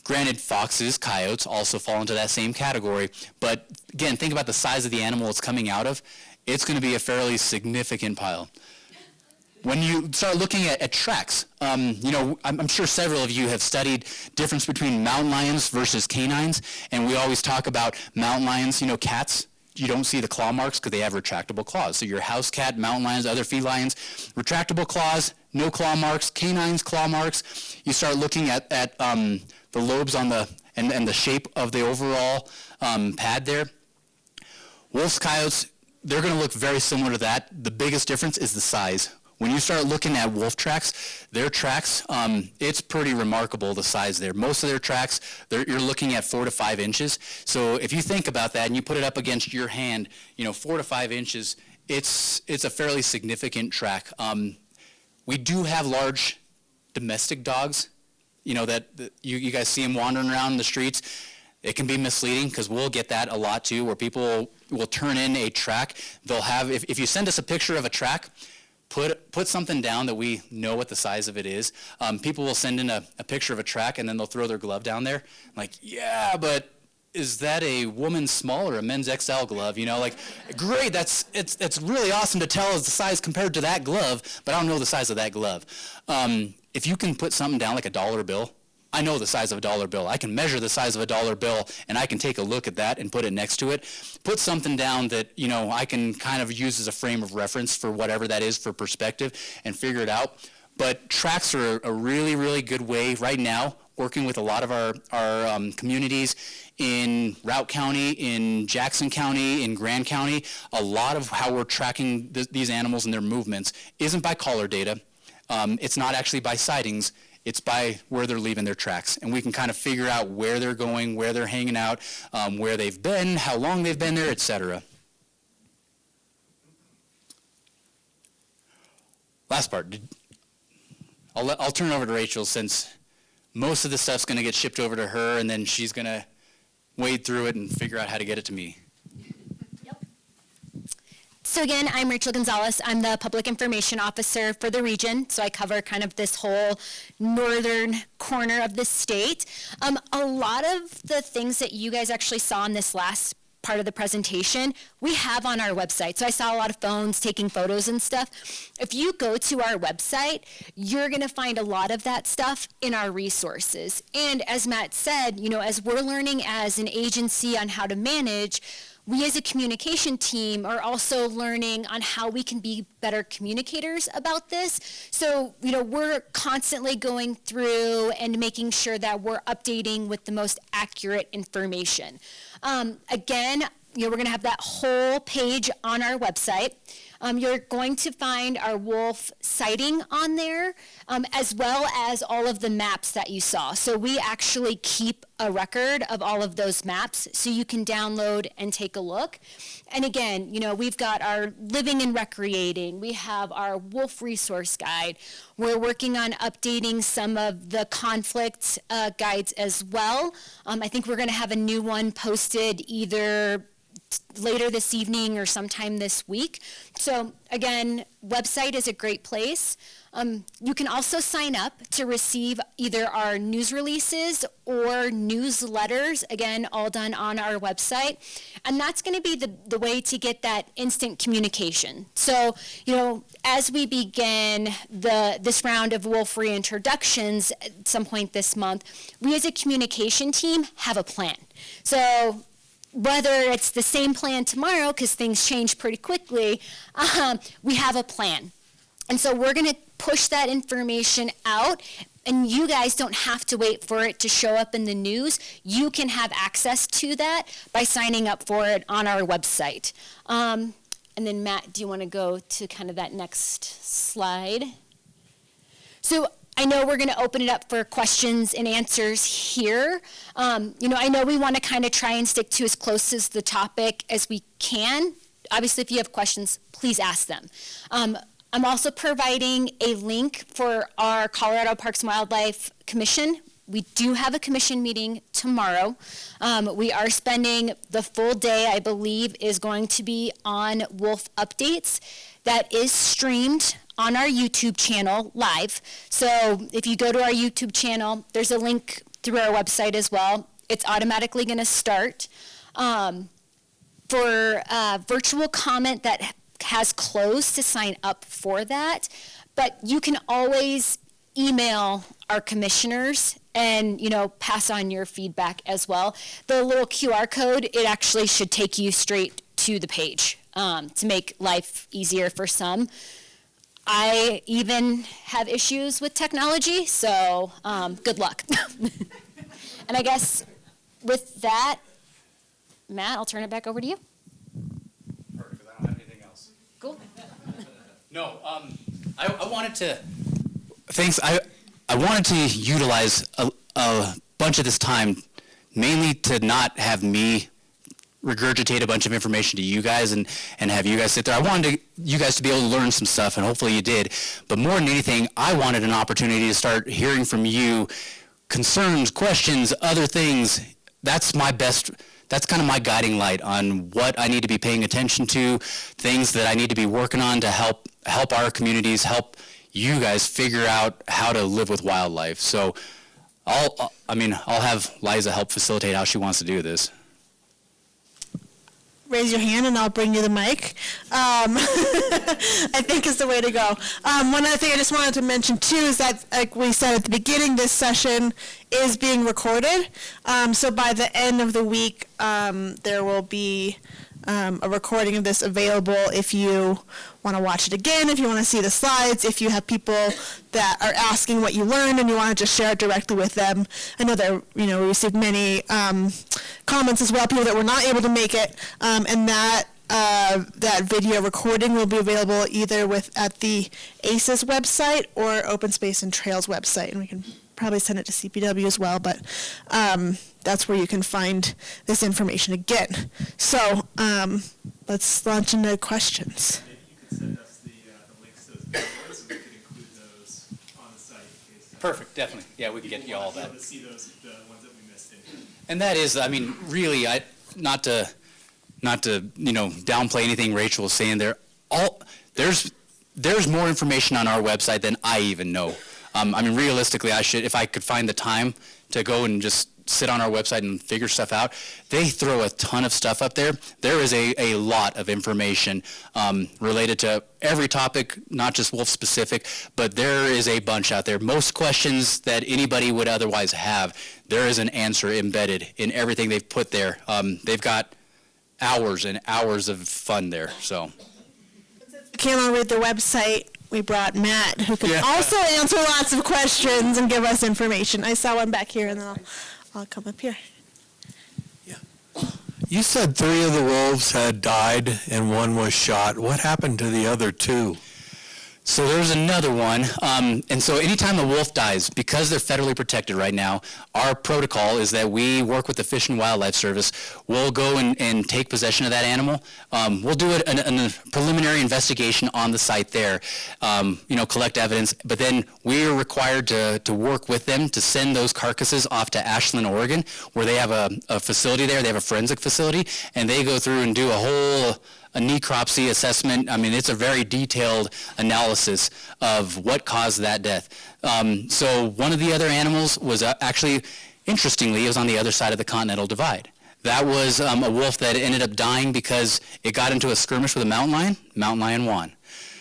granted, foxes, coyotes also fall into that same category. But again, think about the size of the animal it's coming out of. It's going to be a fairly significant pile. When you start looking at tracks, I'm sure several of you have studied difference between mountain lions versus canines, and we always talk about mountain lions, cats. You don't see the claw marks because they have retractable claws. So your house cat, mountain lions, other felines, retractable claws, no claw marks. Canines, claw marks. You start looking at the lobes on and the shape of the overall pad there. Wolves, coyotes, they're going to look very similar to that. The biggest difference is the size. When you start looking at wolf tracks, their tracks, it's pretty remarkable, the size there. Most of their tracks, you're looking at 4 to 5 inches. So if you think about that and you put it up against your hand, 4 to 5 inches, it's a fairly significant track. We do have large domestic dogs, that you guys see them wandering around in the streets. It can be misleading because we'll get that a lot too, where people will turn in a track. They'll have, if you send us a picture of a track, put something down that we know what the size of it is. People will send in a picture of a track and then they'll throw their glove down there. I'm like, yeah, but is that a woman's small or a men's XL glove? Great, it's really awesome to tell us the size compared to that glove, but I don't know the size of that glove. If you can put something down like a dollar bill, I know the size of a dollar bill. I can measure the size of a dollar bill, and I can take a look at that and put it next to it. Put something down that, I can kind of use as a frame of reference for whatever that is for perspective and figure it out. But tracks are a really, really good way right now, working with a lot of our communities in Routt County, in Jackson County, in Grand County. A lot of how we're tracking these animals and their movements isn't by collar data. It's not actually by sightings. It's by where they're leaving their tracks. And we can kind of figure out where they're going, where they're hanging out, where they've been, how long they've been there, etc. Last part. I'll turn it over to Rachel since most of the stuff's going to get shipped over to her, and then she's going to wade through it and figure out how to get it to me. So again, I'm Rachel Gonzalez. I'm the Public Information Officer for the region, so I cover kind of this whole northern corner of the state. A lot of the things that you guys actually saw in this last part of the presentation, we have on our website. So I saw a lot of phones taking photos and stuff. If you go to our website, you're going to find a lot of that stuff in our resources. And as Matt said, as we're learning as an agency on how to manage, we as a communication team are also learning on how we can be better communicators about this. So, we're constantly going through and making sure that we're updating with the most accurate information. Again, we're going to have that whole page on our website. You're going to find our wolf sighting on there, as well as all of the maps that you saw. So we actually keep a record of all of those maps so you can download and take a look. And again, we've got our living and recreating. We have our wolf resource guide. We're working on updating some of the conflict guides as well. I think we're going to have a new one posted either later this evening or sometime this week. So again, website is a great place. You can also sign up to receive either our news releases or newsletters, again, all done on our website. And that's going to be the way to get that instant communication. So, as we begin this round of Wolf reintroductions at some point this month, we as a communication team have a plan. So whether it's the same plan tomorrow, because things change pretty quickly, we have a plan. And so we're going to push that information out, and you guys don't have to wait for it to show up in the news. You can have access to that by signing up for it on our website. And then Matt, do you want to go to kind of that next slide? So I know we're going to open it up for questions and answers here. I know we want to kind of try and stick to as close as the topic as we can. Obviously, if you have questions, please ask them. I'm also providing a link for our Colorado Parks and Wildlife Commission. We do have a commission meeting tomorrow. We are spending the full day, I believe, is going to be on wolf updates. That is streamed on our YouTube channel live. So if you go to our YouTube channel, there's a link through our website as well. It's automatically going to start. For virtual comment, that has closed to sign up for that, but you can always email our commissioners and pass on your feedback as well. The little QR code, it actually should take you straight to the page to make life easier for some. I even have issues with technology, so good luck. And I guess with that, Matt, I'll turn it back over to you. Perfect, 'cause I don't have anything else. Cool. No, I wanted to, thanks, I wanted to utilize a bunch of this time mainly to not have me regurgitate a bunch of information to you guys and have you guys sit there. I wanted you guys to be able to learn some stuff, and hopefully you did. But more than anything, I wanted an opportunity to start hearing from you concerns, questions, other things. That's kind of my guiding light on what I need to be paying attention to, things that I need to be working on to help our communities, help you guys figure out how to live with wildlife. So I'll have Liza help facilitate how she wants to do this. Raise your hand and I'll bring you the mic. I think is the way to go. One other thing I just wanted to mention too is that, like we said at the beginning, this session is being recorded. So by the end of the week, there will be a recording of this available if you want to watch it again, if you want to see the slides, if you have people that are asking what you learned and you want to just share it directly with them. I know that we received many comments as well, people that were not able to make it, and that video recording will be available either at the ACES website or Open Space and Trails website, and we can probably send it to CPW as well, but that's where you can find this information again. So let's launch into questions. Maybe you could send us the links to those videos, so we could include those on the site in case. Perfect, definitely. Yeah, we can get you all that. To see those, the ones that we missed in here. And that is, really, not to downplay anything Rachel was saying there. There's more information on our website than I even know. Realistically, if I could find the time to go and just sit on our website and figure stuff out, they throw a ton of stuff up there. There is a lot of information related to every topic, not just wolf specific, but there is a bunch out there. Most questions that anybody would otherwise have, there is an answer embedded in everything they've put there. They've got hours and hours of fun there, so. We can't all read the website. We brought Matt, who can also answer lots of questions and give us information. I saw one back here, and then I'll come up here. You said 3 of the wolves had died and 1 was shot. What happened to the other 2? So there's another one. And so anytime a wolf dies, because they're federally protected right now, our protocol is that we work with the Fish and Wildlife Service. We'll go and take possession of that animal. We'll do a preliminary investigation on the site there, collect evidence, but then we are required to work with them to send those carcasses off to Ashland, Oregon, where they have a facility there. They have a forensic facility, and they go through and do a necropsy assessment. I mean, it's a very detailed analysis of what caused that death. So one of the other animals was actually, interestingly, it was on the other side of the Continental Divide. That was a wolf that ended up dying because it got into a skirmish with a mountain lion. Mountain lion won.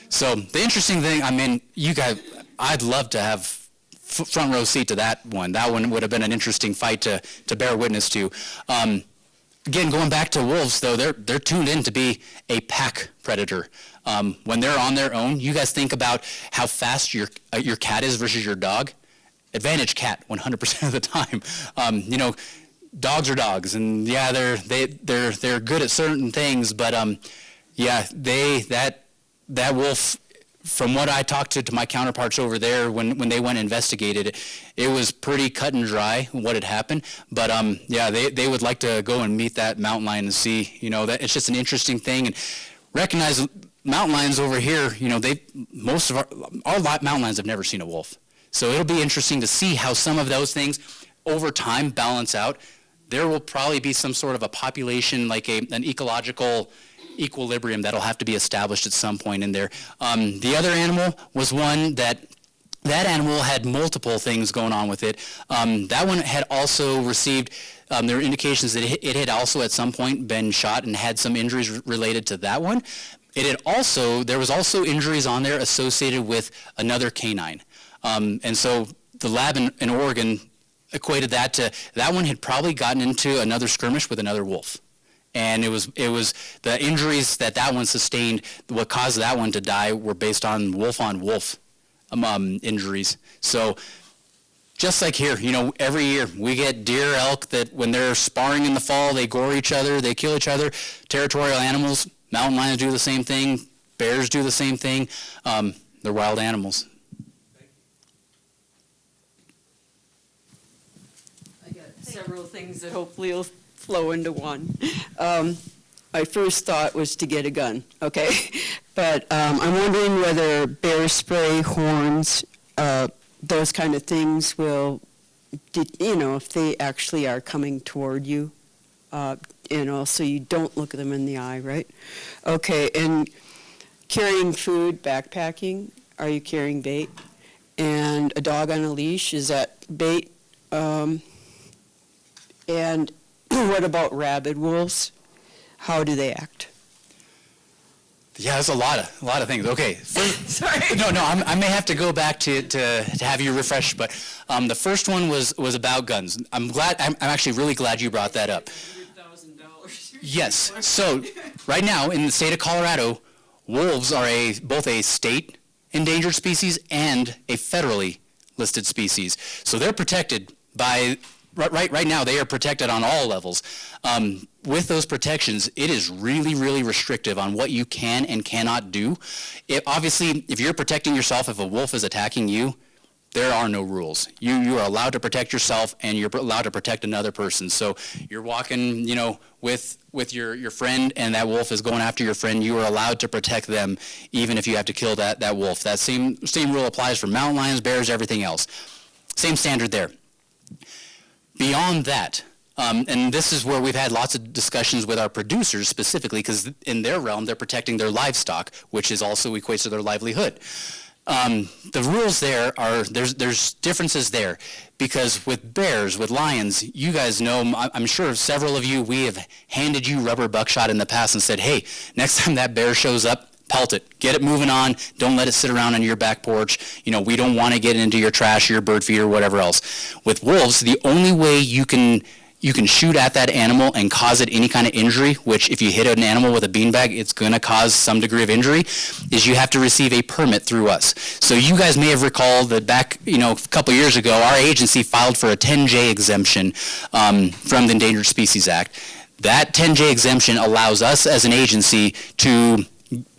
So the interesting thing, I mean, you guys, I'd love to have front row seat to that one. That one would have been an interesting fight to bear witness to. Again, going back to wolves, though, they're tuned in to be a pack predator. When they're on their own, you guys think about how fast your cat is versus your dog. Advantage cat, 100% of the time. Dogs are dogs, and yeah, they're good at certain things, but yeah, that wolf. From what I talked to my counterparts over there when they went and investigated it was pretty cut and dry what had happened. But yeah, they would like to go and meet that mountain lion and see, that it's just an interesting thing. And recognize mountain lions over here, most of our mountain lions have never seen a wolf. So it'll be interesting to see how some of those things over time balance out. There will probably be some sort of a population, like an ecological equilibrium that'll have to be established at some point in there. The other animal was one that animal had multiple things going on with it. That one had also received, there were indications that it had also at some point been shot and had some injuries related to that one. There was also injuries on there associated with another canine. And so the lab in Oregon equated that to, that one had probably gotten into another skirmish with another wolf. And it was the injuries that one sustained, what caused that one to die were based on wolf injuries. So just like here, every year we get deer, elk that when they're sparring in the fall, they gore each other, they kill each other. Territorial animals, mountain lions do the same thing, bears do the same thing. They're wild animals. I got several things that hopefully will flow into one. My first thought was to get a gun, okay? But I'm wondering whether bear spray, horns, those kind of things will, if they actually are coming toward you, so you don't look them in the eye, right? Okay, and carrying food, backpacking, are you carrying bait? And a dog on a leash, is that bait? And what about rabid wolves? How do they act? Yeah, there's a lot of things. Okay. Sorry. No, I may have to go back to have you refresh, but the first one was about guns. I'm actually really glad you brought that up. $100,000. Yes. So right now in the state of Colorado, wolves are both a state endangered species and a federally listed species. So they're protected by. Right now, they are protected on all levels. With those protections, it is really, really restrictive on what you can and cannot do. Obviously, if you're protecting yourself, if a wolf is attacking you, there are no rules. You are allowed to protect yourself, and you're allowed to protect another person. So you're walking, with your friend, and that wolf is going after your friend. You are allowed to protect them, even if you have to kill that wolf. That same rule applies for mountain lions, bears, everything else. Same standard there. Beyond that, and this is where we've had lots of discussions with our producers specifically, because in their realm, they're protecting their livestock, which is also equates to their livelihood. The rules there there's differences there, because with bears, with lions, you guys know, I'm sure several of you, we have handed you rubber buckshot in the past and said, hey, next time that bear shows up, pelt it, get it moving on, don't let it sit around on your back porch. We don't want to get into your trash, your bird feeder, whatever else. With wolves, the only way you can shoot at that animal and cause it any kind of injury, which if you hit an animal with a beanbag, it's going to cause some degree of injury, is you have to receive a permit through us. So you guys may have recalled that back, a couple years ago, our agency filed for a 10J exemption from the Endangered Species Act. That 10J exemption allows us as an agency to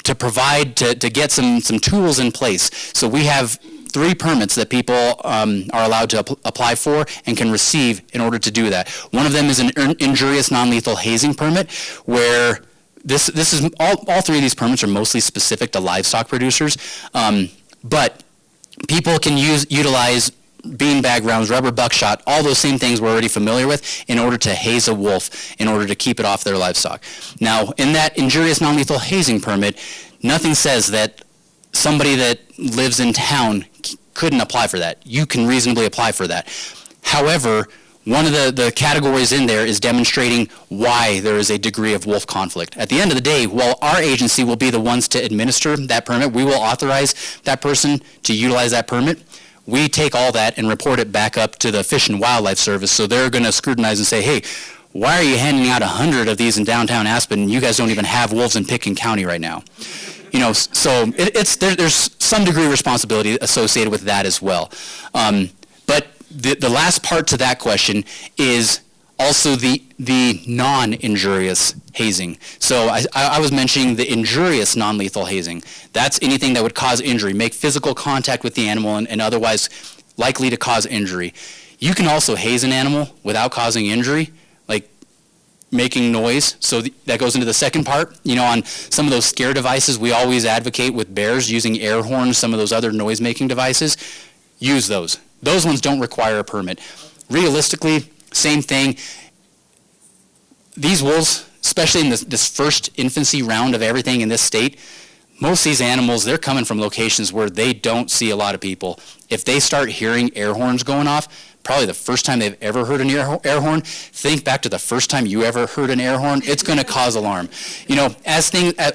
to provide, to get some tools in place. So we have 3 permits that people are allowed to apply for and can receive in order to do that. One of them is an injurious non-lethal hazing permit, where this is all 3 of these permits are mostly specific to livestock producers, but people can utilize beanbag rounds, rubber buckshot, all those same things we're already familiar with in order to haze a wolf, in order to keep it off their livestock. Now, in that injurious non-lethal hazing permit, nothing says that somebody that lives in town couldn't apply for that. You can reasonably apply for that. However, one of the categories in there is demonstrating why there is a degree of wolf conflict. At the end of the day, while our agency will be the ones to administer that permit, we will authorize that person to utilize that permit. We take all that and report it back up to the Fish and Wildlife Service, so they're going to scrutinize and say, hey, why are you handing out 100 of these in downtown Aspen and you guys don't even have wolves in Pitkin County right now? You know, so there's some degree of responsibility associated with that as well. But the last part to that question is also the non-injurious hazing. So I was mentioning the injurious non-lethal hazing. That's anything that would cause injury, make physical contact with the animal and otherwise likely to cause injury. You can also haze an animal without causing injury, like making noise. So that goes into the second part. You know, on some of those scare devices, we always advocate with bears using air horns, some of those other noise-making devices. Use those. Those ones don't require a permit. Realistically, same thing. These wolves, especially in this first infancy round of everything in this state, most of these animals, they're coming from locations where they don't see a lot of people. If they start hearing air horns going off, probably the first time they've ever heard an air horn, think back to the first time you ever heard an air horn, it's going to cause alarm. You know,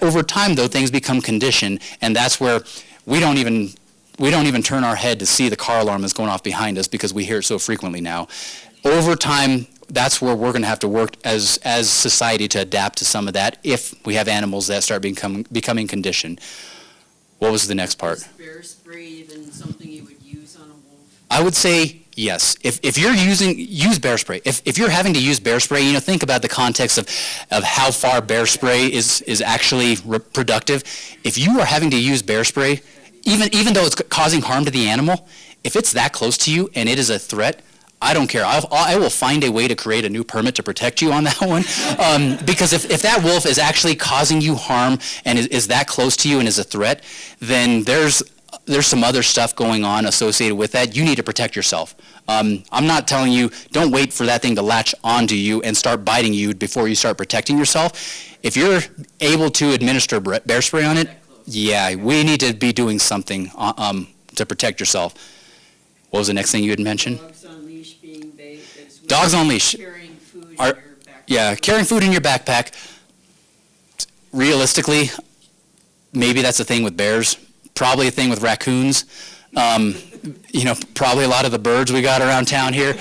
over time, though, things become conditioned, and that's where we don't even turn our head to see the car alarm that's going off behind us because we hear it so frequently now. Over time, that's where we're going to have to work as society to adapt to some of that if we have animals that start becoming conditioned. What was the next part? Is bear spray even something you would use on a wolf? I would say yes. If you're use bear spray. If you're having to use bear spray, you know, think about the context of how far bear spray is actually productive. If you are having to use bear spray, even though it's causing harm to the animal, if it's that close to you and it is a threat, I don't care. I will find a way to create a new permit to protect you on that one. Because if that wolf is actually causing you harm and is that close to you and is a threat, then there's some other stuff going on associated with that. You need to protect yourself. I'm not telling you, don't wait for that thing to latch onto you and start biting you before you start protecting yourself. If you're able to administer bear spray on it, yeah, we need to be doing something to protect yourself. What was the next thing you had mentioned? Dogs on leash being bait as well. Dogs on leash. Carrying food in Are- your backpack. Yeah, carrying food in your backpack. Realistically, maybe that's a thing with bears. Probably a thing with raccoons. You know, probably a lot of the birds we got around town here.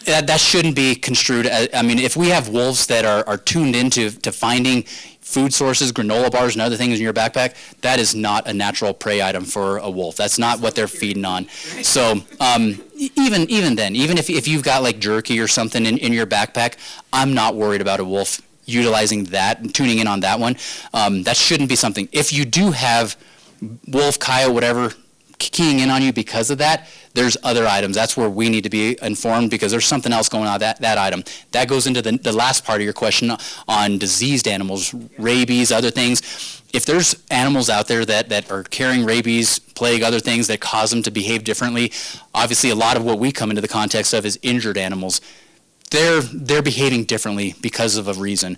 That shouldn't be construed as, I mean, if we have wolves that are tuned into finding food sources, granola bars, and other things in your backpack, that is not a natural prey item for a wolf. That's not what they're feeding on. So even then, even if you've got like jerky or something in your backpack, I'm not worried about a wolf utilizing that and tuning in on that one. That shouldn't be something. If you do have wolf, coyote, whatever, keying in on you because of that, there's other items. That's where we need to be informed because there's something else going on with that item. That goes into the last part of your question on diseased animals, rabies, other things. If there's animals out there that are carrying rabies, plague, other things that cause them to behave differently, obviously a lot of what we come into the context of is injured animals. They're behaving differently because of a reason.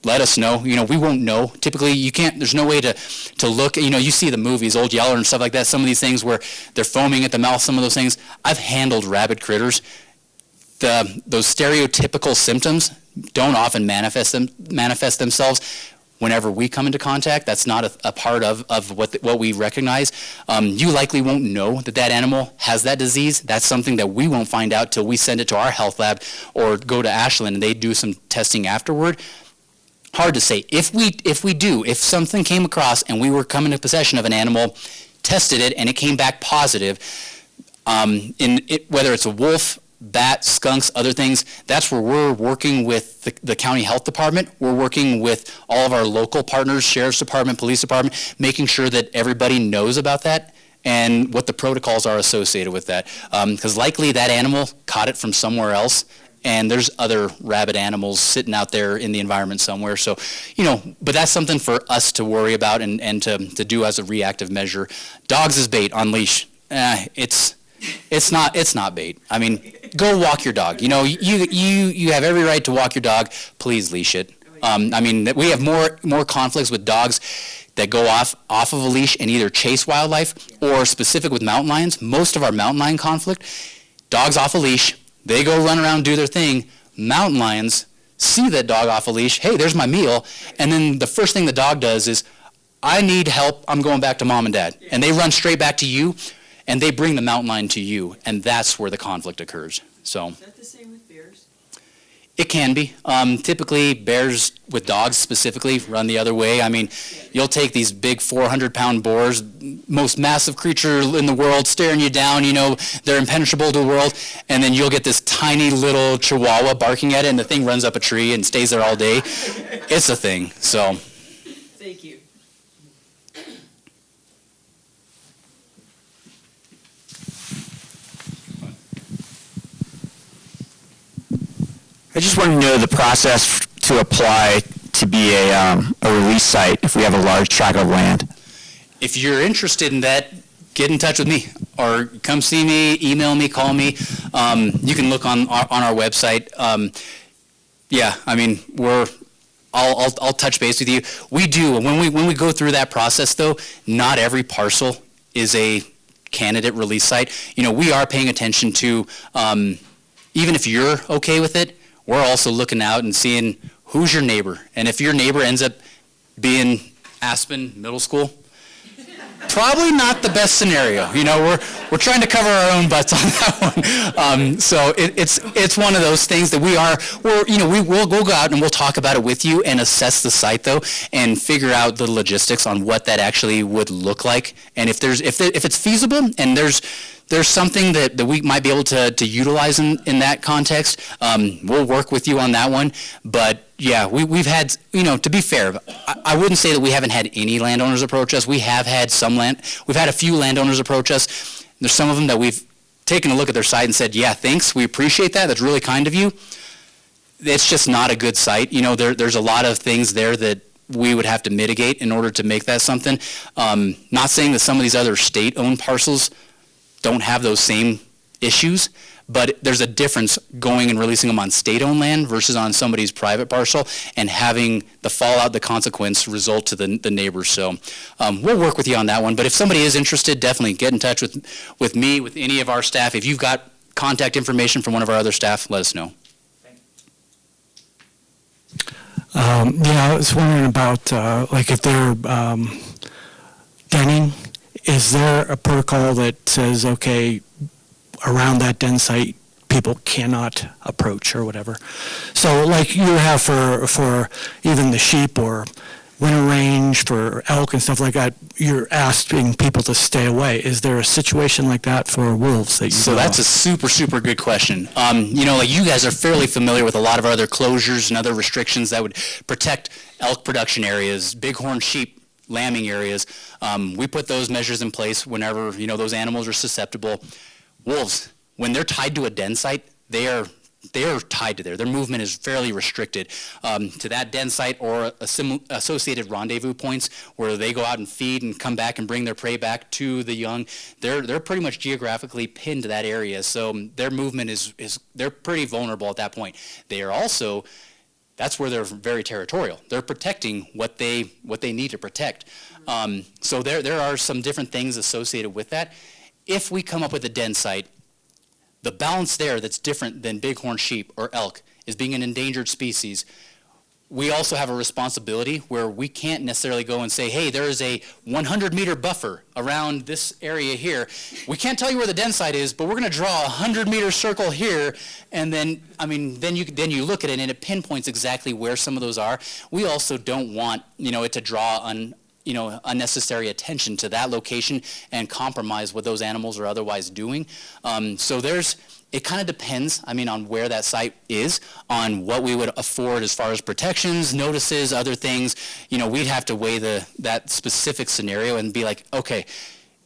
Let us know. You know, we won't know. Typically, you can't, there's no way to look. You know, you see the movies, Old Yeller and stuff like that, some of these things where they're foaming at the mouth, some of those things. I've handled rabid critters. Those stereotypical symptoms don't often manifest themselves whenever we come into contact. That's not a part of what we recognize. You likely won't know that animal has that disease. That's something that we won't find out till we send it to our health lab or go to Ashland and they do some testing afterward. Hard to say. If something came across and we were coming into possession of an animal, tested it, and it came back positive, whether it's a wolf bats, skunks, other things, that's where we're working with the county health department. We're working with all of our local partners, sheriff's department, police department, making sure that everybody knows about that and what the protocols are associated with that. Because likely that animal caught it from somewhere else, and there's other rabid animals sitting out there in the environment somewhere. So, but that's something for us to worry about and to do as a reactive measure. Dogs is bait on leash. It's not bait. I mean, go walk your dog. You have every right to walk your dog. Please leash it. I mean, we have more conflicts with dogs that go off of a leash and either chase wildlife or specific with mountain lions. Most of our mountain lion conflict, dogs off a leash, they go run around, do their thing. Mountain lions see that dog off a leash. Hey, there's my meal. And then the first thing the dog does is, I need help. I'm going back to mom and dad. And they run straight back to you, and they bring the mountain lion to you. And that's where the conflict occurs. So. Is that the same with bears? It can be. Typically, bears with dogs specifically run the other way. I mean, you'll take these big 400-pound boars, most massive creature in the world, staring you down, they're impenetrable to the world, and then you'll get this tiny little chihuahua barking at it, and the thing runs up a tree and stays there all day. It's a thing, so. Thank you. I just want to know the process to apply to be a release site if we have a large tract of land. If you're interested in that, get in touch with me or come see me, email me, call me. You can look on our website. I'll touch base with you. We do, when we go through that process though, not every parcel is a candidate release site. We are paying attention to, even if you're okay with it, we're also looking out and seeing who's your neighbor. And if your neighbor ends up being Aspen Middle School, probably not the best scenario. We're trying to cover our own butts on that one. So it's one of those things that we'll go out and we'll talk about it with you and assess the site though and figure out the logistics on what that actually would look like. And if it's feasible and there's something that we might be able to utilize in that context, we'll work with you on that one. But yeah, we've had, to be fair, I wouldn't say that we haven't had any landowners approach us. We have had we've had a few landowners approach us. There's some of them that we've taken a look at their site and said, yeah, thanks, we appreciate that. That's really kind of you. It's just not a good site. There's a lot of things there that we would have to mitigate in order to make that something. Not saying that some of these other state-owned parcels don't have those same issues, but there's a difference going and releasing them on state-owned land versus on somebody's private parcel and having the fallout, the consequence result to the neighbors. So we'll work with you on that one. But if somebody is interested, definitely get in touch with me, with any of our staff. If you've got contact information from one of our other staff, let us know. I was wondering about, if they're denning, is there a protocol that says, okay, around that den site, people cannot approach or whatever? So like you have for even the sheep or winter range for elk and stuff like that, you're asking people to stay away. Is there a situation like that for wolves that you So that's a super, super good question. You guys are fairly familiar with a lot of other closures and other restrictions that would protect elk production areas, bighorn sheep, lambing areas. We put those measures in place whenever, those animals are susceptible. Wolves, when they're tied to a den site, they are tied to there. Their movement is fairly restricted to that den site or associated rendezvous points where they go out and feed and come back and bring their prey back to the young. They're pretty much geographically pinned to that area, so their movement is they're pretty vulnerable at that point. They are also, that's where they're very territorial. They're protecting what they need to protect. So there are some different things associated with that. If we come up with a den site, the balance there that's different than bighorn sheep or elk is being an endangered species. We also have a responsibility where we can't necessarily go and say, hey, there is a 100-meter buffer around this area here. We can't tell you where the den site is, but we're going to draw a 100-meter circle here, and then you look at it and it pinpoints exactly where some of those are. We also don't want it to draw unnecessary attention to that location and compromise what those animals are otherwise doing. So it kind of depends, on where that site is, on what we would afford as far as protections, notices, other things. We'd have to weigh that specific scenario and be like, okay,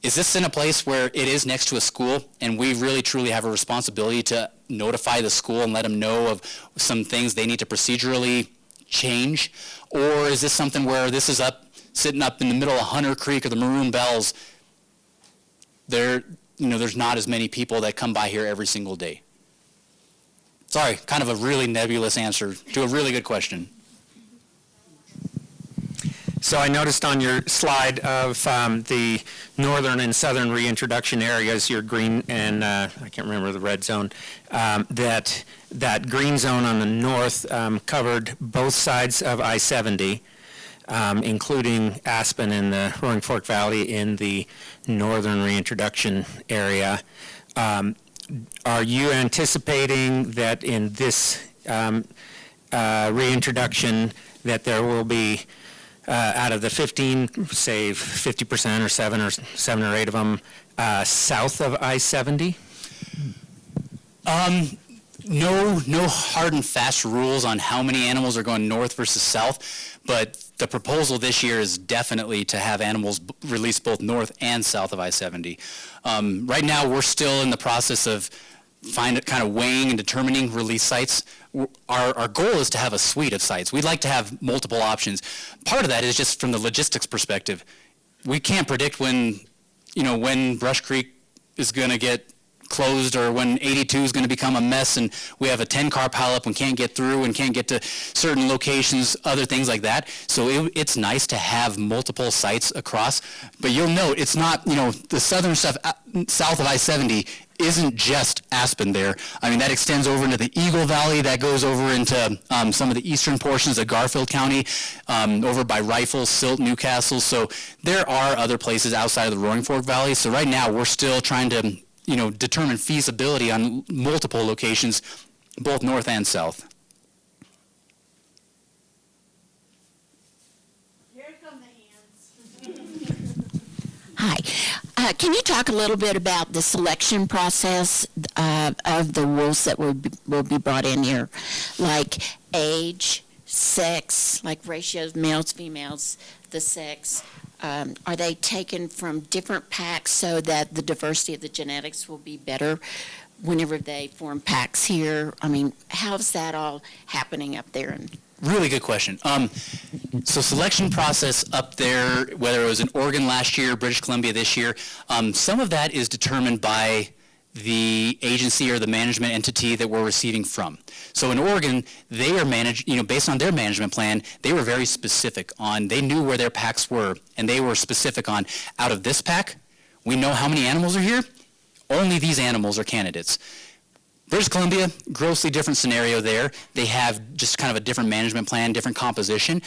is this in a place where it is next to a school and we really truly have a responsibility to notify the school and let them know of some things they need to procedurally change? Or is this something where this is sitting up in the middle of Hunter Creek or the Maroon Bells? There's not as many people that come by here every single day. Sorry, kind of a really nebulous answer to a really good question. So I noticed on your slide of the northern and southern reintroduction areas, your green and I can't remember the red zone, that green zone on the north covered both sides of I-70, including Aspen and the Roaring Fork Valley in the northern reintroduction area. Are you anticipating that in this reintroduction that there will be out of the 15, say 50% or 7 or 8 of them south of I-70? No hard and fast rules on how many animals are going north versus south, but the proposal this year is definitely to have animals released both north and south of I-70. Right now, we're still in the process of kind of weighing and determining release sites. Our goal is to have a suite of sites. We'd like to have multiple options. Part of that is just from the logistics perspective. We can't predict when Brush Creek is going to get closed or when 82 is going to become a mess and we have a 10-car pileup and can't get through and can't get to certain locations, other things like that. So it's nice to have multiple sites across. But you'll note it's not, the southern stuff south of I-70 isn't just Aspen there. That extends over into the Eagle Valley, that goes over into some of the eastern portions of Garfield County, over by Rifle, Silt, Newcastle. So there are other places outside of the Roaring Fork Valley. So right now we're still trying to determine feasibility on multiple locations, both north and south. Here come the hands. Hi. Can you talk a little bit about the selection process of the wolves that will be brought in here? Like age, sex, like ratios, males, females, the sex. Are they taken from different packs so that the diversity of the genetics will be better whenever they form packs here? How's that all happening up there? Really good question. So selection process up there, whether it was in Oregon last year, British Columbia this year, some of that is determined by the agency or the management entity that we're receiving from. So in Oregon, they are managed, based on their management plan, they were very specific on, they knew where their packs were, and they were specific on, out of this pack, we know how many animals are here, only these animals are candidates. British Columbia, grossly different scenario there. They have just kind of a different management plan, different composition.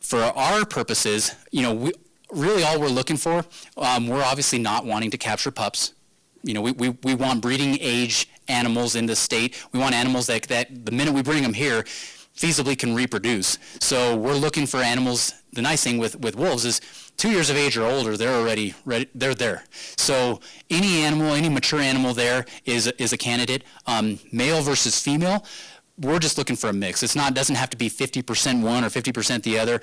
For our purposes, really all we're looking for, we're obviously not wanting to capture pups. We want breeding age animals in the state. We want animals that the minute we bring them here, feasibly can reproduce. So we're looking for animals. The nice thing with wolves is 2 years of age or older, they're already ready, they're there. So any animal, any mature animal there is a candidate. Male versus female, we're just looking for a mix. Doesn't have to be 50% one or 50% the other.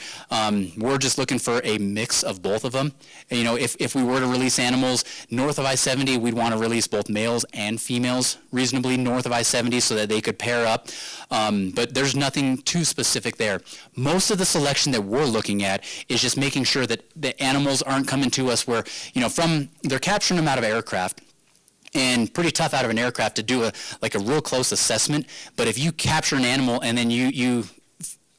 We're just looking for a mix of both of them. If we were to release animals north of I-70, we'd want to release both males and females reasonably north of I-70 so that they could pair up. But there's nothing too specific there. Most of the selection that we're looking at is just making sure that the animals aren't coming to us where, they're capturing them out of aircraft. And pretty tough out of an aircraft to do a real close assessment. But if you capture an animal and then you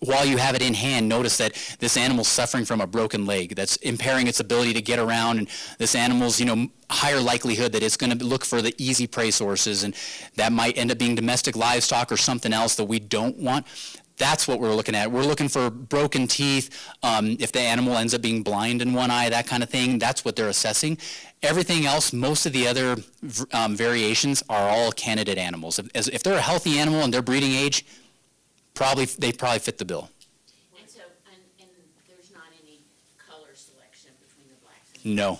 while you have it in hand, notice that this animal's suffering from a broken leg that's impairing its ability to get around, and this animal's, higher likelihood that it's going to look for the easy prey sources, and that might end up being domestic livestock or something else that we don't want. That's what we're looking at. We're looking for broken teeth, if the animal ends up being blind in one eye, that kind of thing. That's what they're assessing. Everything else, most of the other variations are all candidate animals. If they're a healthy animal and they're breeding age, they probably fit the bill. And there's not any color selection? No.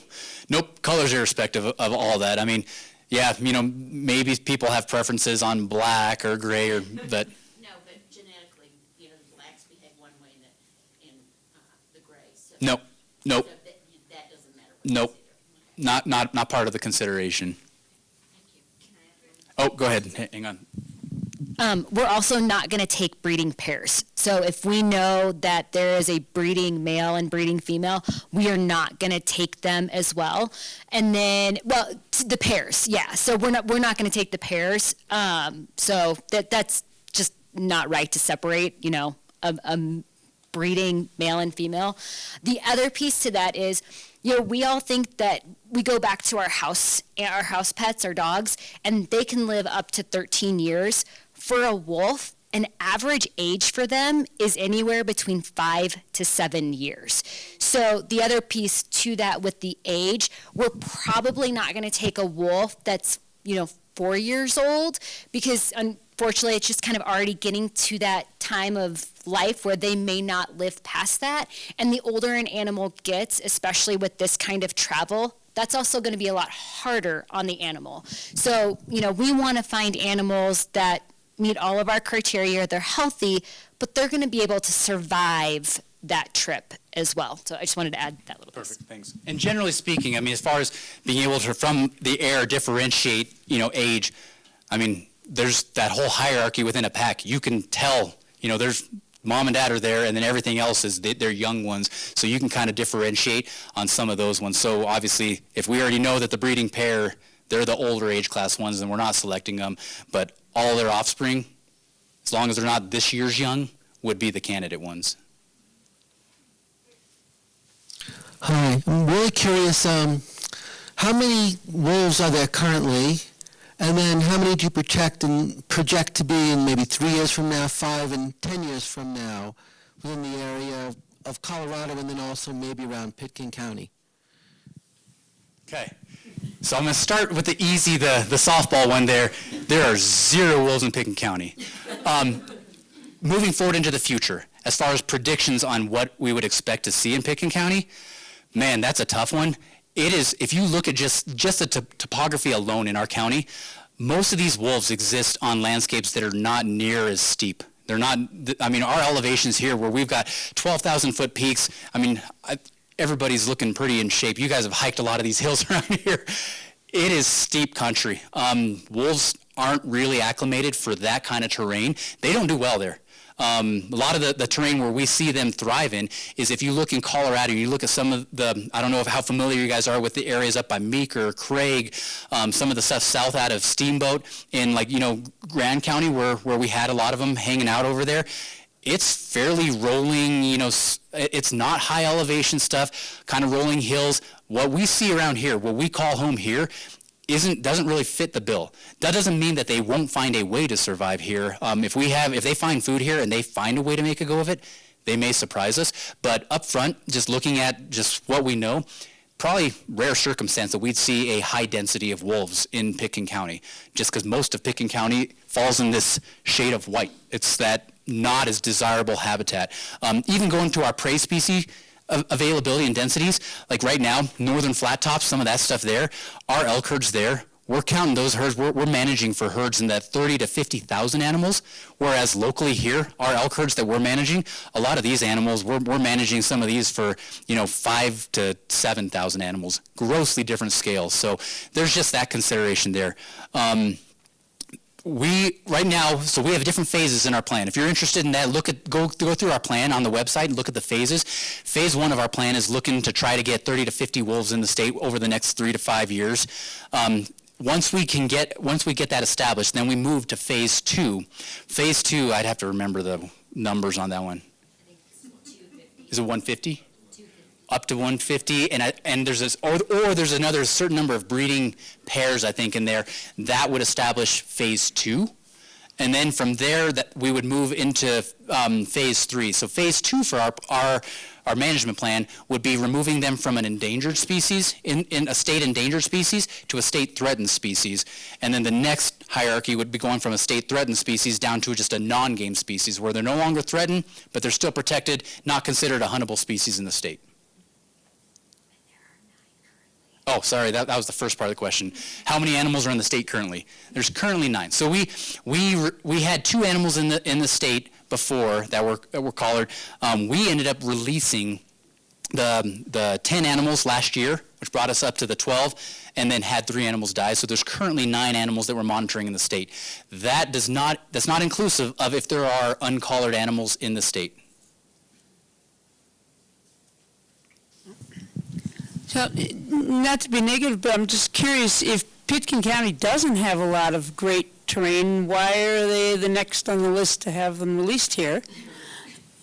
Nope, color's irrespective of all that. I mean, yeah, maybe people have preferences on black or gray but No, but genetically, the blacks behave one way in the gray. So nope. So that doesn't matter. Nope. Not part of the consideration. Thank you. Can I have Oh, go ahead. Hang on. We're also not going to take breeding pairs. So if we know that there is a breeding male and breeding female, we are not going to take them as well. And then, the pairs, yeah. So we're not going to take the pairs. So that's just not right to separate, a breeding male and female. The other piece to that is, we all think that we go back to our house pets, our dogs, and they can live up to 13 years. For a wolf, an average age for them is anywhere between 5 to 7 years. So the other piece to that with the age, we're probably not going to take a wolf that's, 4 years old, because unfortunately it's just kind of already getting to that time of life where they may not live past that. And the older an animal gets, especially with this kind of travel, that's also going to be a lot harder on the animal. So, we want to find animals that meet all of our criteria. They're healthy, but they're going to be able to survive that trip as well. So I just wanted to add that little piece. Perfect, thanks. And generally speaking, as far as being able to, from the air, differentiate, age, there's that whole hierarchy within a pack. You can tell, there's mom and dad are there, and then everything else is they're young ones. So you can kind of differentiate on some of those ones. So obviously, if we already know that the breeding pair, they're the older age class ones, then we're not selecting them. But all their offspring, as long as they're not this year's young, would be the candidate ones. Hi, I'm really curious, how many wolves are there currently? And then how many do you project to be in maybe 3 years from now, 5 and 10 years from now within the area of Colorado and then also maybe around Pitkin County? Okay. So I'm going to start with the easy, the softball one there. There are 0 wolves in Pitkin County. Moving forward into the future, as far as predictions on what we would expect to see in Pitkin County, man, that's a tough one. It is, if you look at just the topography alone in our county, most of these wolves exist on landscapes that are not near as steep. They're not, our elevations here where we've got 12,000-foot peaks, everybody's looking pretty in shape. You guys have hiked a lot of these hills around here. It is steep country. Wolves aren't really acclimated for that kind of terrain. They don't do well there. A lot of the terrain where we see them thrive in is if you look in Colorado, you look at some of the, I don't know how familiar you guys are with the areas up by Meeker, Craig, some of the stuff south out of Steamboat in Grand County where we had a lot of them hanging out over there. It's fairly rolling, it's not high elevation stuff, kind of rolling hills. What we see around here, what we call home here, doesn't really fit the bill. That doesn't mean that they won't find a way to survive here. If they find food here and they find a way to make a go of it, they may surprise us. But up front, just looking at just what we know, probably rare circumstance that we'd see a high density of wolves in Pitkin County, just because most of Pitkin County falls in this shade of white. It's that not as desirable habitat. Even going to our prey species availability and densities, like right now, northern flat tops, some of that stuff there, our elk herds there, we're counting those herds, we're managing for herds in that 30 to 50,000 animals, whereas locally here, our elk herds that we're managing, a lot of these animals, we're managing some of these for, 5 to 7,000 animals, grossly different scales. So there's just that consideration there. We have different phases in our plan. If you're interested in that, go through our plan on the website and look at the phases. Phase 1 of our plan is looking to try to get 30 to 50 wolves in the state over the next 3 to 5 years. Once we get that established, then we move to phase 2. Phase 2, I'd have to remember the numbers on that one. I think it's 250. Is it 150? 250. Up to 150, and there's this, or there's another certain number of breeding pairs, I think, in there that would establish phase 2, and then from there that we would move into phase 3. So phase 2 for our management plan would be removing them from an endangered species, in a state endangered species, to a state threatened species, and then the next hierarchy would be going from a state threatened species down to just a non-game species, where they're no longer threatened, but they're still protected, not considered a huntable species in the state. Oh, sorry, that was the first part of the question. How many animals are in the state currently? There's currently 9. So we had 2 animals in the state before that were collared. We ended up releasing the 10 animals last year, which brought us up to the 12, and then had 3 animals die. So there's currently 9 animals that we're monitoring in the state. That's not inclusive of if there are uncollared animals in the state. So, not to be negative, but I'm just curious, if Pitkin County doesn't have a lot of great terrain, why are they the next on the list to have them released here?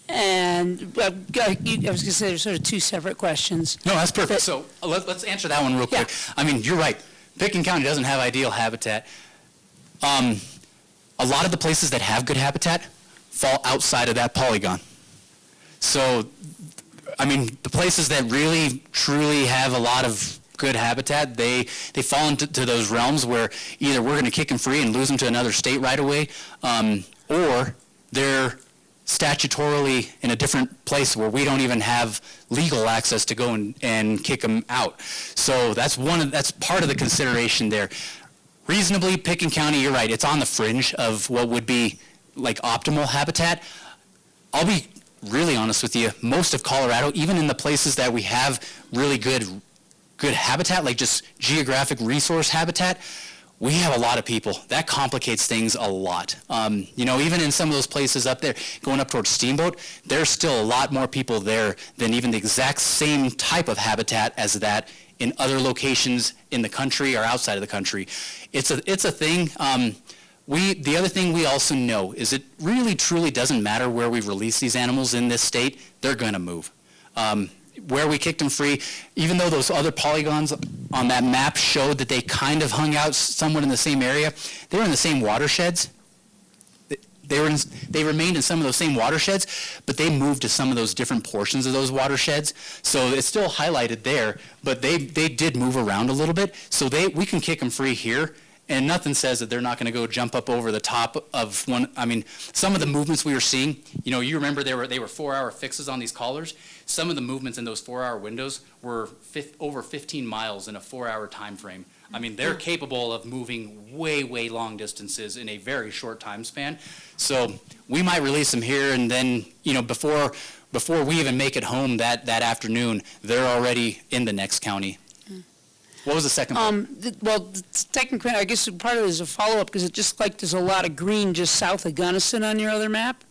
And I was going to say there's sort of 2 separate questions. No, that's perfect. So let's answer that one real quick. Yeah. I mean, you're right. Pitkin County doesn't have ideal habitat. A lot of the places that have good habitat fall outside of that polygon. So, I mean, the places that really, truly have a lot of good habitat, they fall into those realms where either we're going to kick them free and lose them to another state right away, or they're statutorily in a different place where we don't even have legal access to go and kick them out. So that's part of the consideration there. Reasonably, Pitkin County, you're right, it's on the fringe of what would be like optimal habitat. I'll be really honest with you, most of Colorado, even in the places that we have really good habitat, like just geographic resource habitat, we have a lot of people. That complicates things a lot. Even in some of those places up there, going up towards Steamboat, there's still a lot more people there than even the exact same type of habitat as that in other locations in the country or outside of the country. It's a thing. The other thing we also know is it really truly doesn't matter where we release these animals in this state, they're going to move. Where we kicked them free, even though those other polygons on that map showed that they kind of hung out somewhat in the same area, they were in the same watersheds. They remained in some of those same watersheds, but they moved to some of those different portions of those watersheds. So it's still highlighted there, but they did move around a little bit. So we can kick them free here. And nothing says that they're not going to go jump up over the top of one. I mean, some of the movements we were seeing, you remember they were 4-hour fixes on these collars. Some of the movements in those 4-hour windows were over 15 miles in a 4-hour time frame. I mean, they're capable of moving way, way long distances in a very short time span. So we might release them here, and then, before we even make it home that afternoon, they're already in the next county. What was the second part? The second, I guess part of it is a follow-up, because it just like there's a lot of green just south of Gunnison on your other map,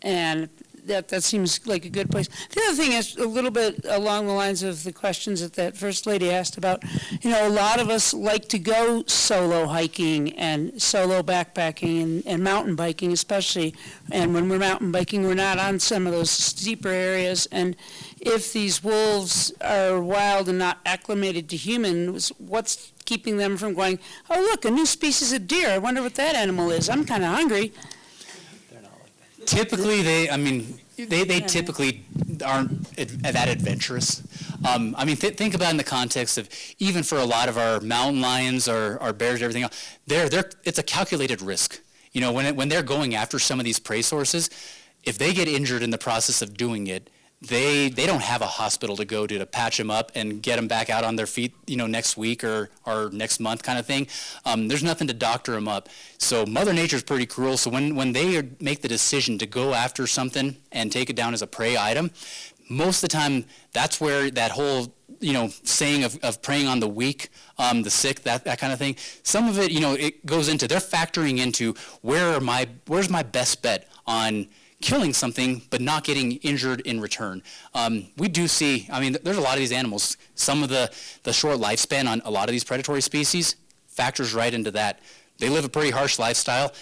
and that seems like a good place. The other thing is a little bit along the lines of the questions that First Lady asked about. A lot of us like to go solo hiking and solo backpacking and mountain biking especially, and when we're mountain biking, we're not on some of those steeper areas, and if these wolves are wild and not acclimated to humans, what's keeping them from going, oh, look, a new species of deer. I wonder what that animal is. I'm kind of hungry. Typically, they typically aren't that adventurous. Think about it in the context of even for a lot of our mountain lions, our bears, everything else, it's a calculated risk. When they're going after some of these prey sources, if they get injured in the process of doing it, they don't have a hospital to go to patch them up and get them back out on their feet, next week or next month kind of thing. There's nothing to doctor them up. So Mother Nature's pretty cruel. So when they make the decision to go after something and take it down as a prey item, most of the time that's where that whole saying of preying on the weak, the sick, that kind of thing. Some of it, it goes into, they're factoring into where's my best bet on killing something but not getting injured in return. We do see, there's a lot of these animals. Some of the short lifespan on a lot of these predatory species factors right into that. They live a pretty harsh lifestyle.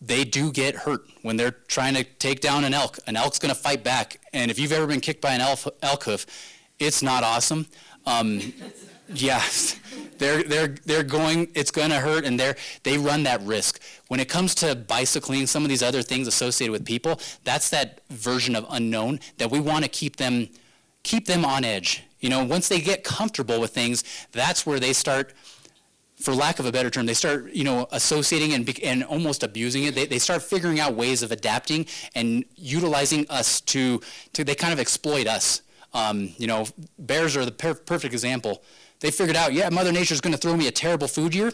They do get hurt when they're trying to take down an elk. An elk's going to fight back, and if you've ever been kicked by an elk hoof, it's not awesome. Yeah, they're going, it's going to hurt, and they run that risk. When it comes to bicycling, some of these other things associated with people, that's that version of unknown that we want to keep them on edge. Once they get comfortable with things, that's where they start, for lack of a better term, they start, associating and almost abusing it. They start figuring out ways of adapting and utilizing us they kind of exploit us. Bears are the perfect example. they figured out, yeah, Mother Nature's going to throw me a terrible food year.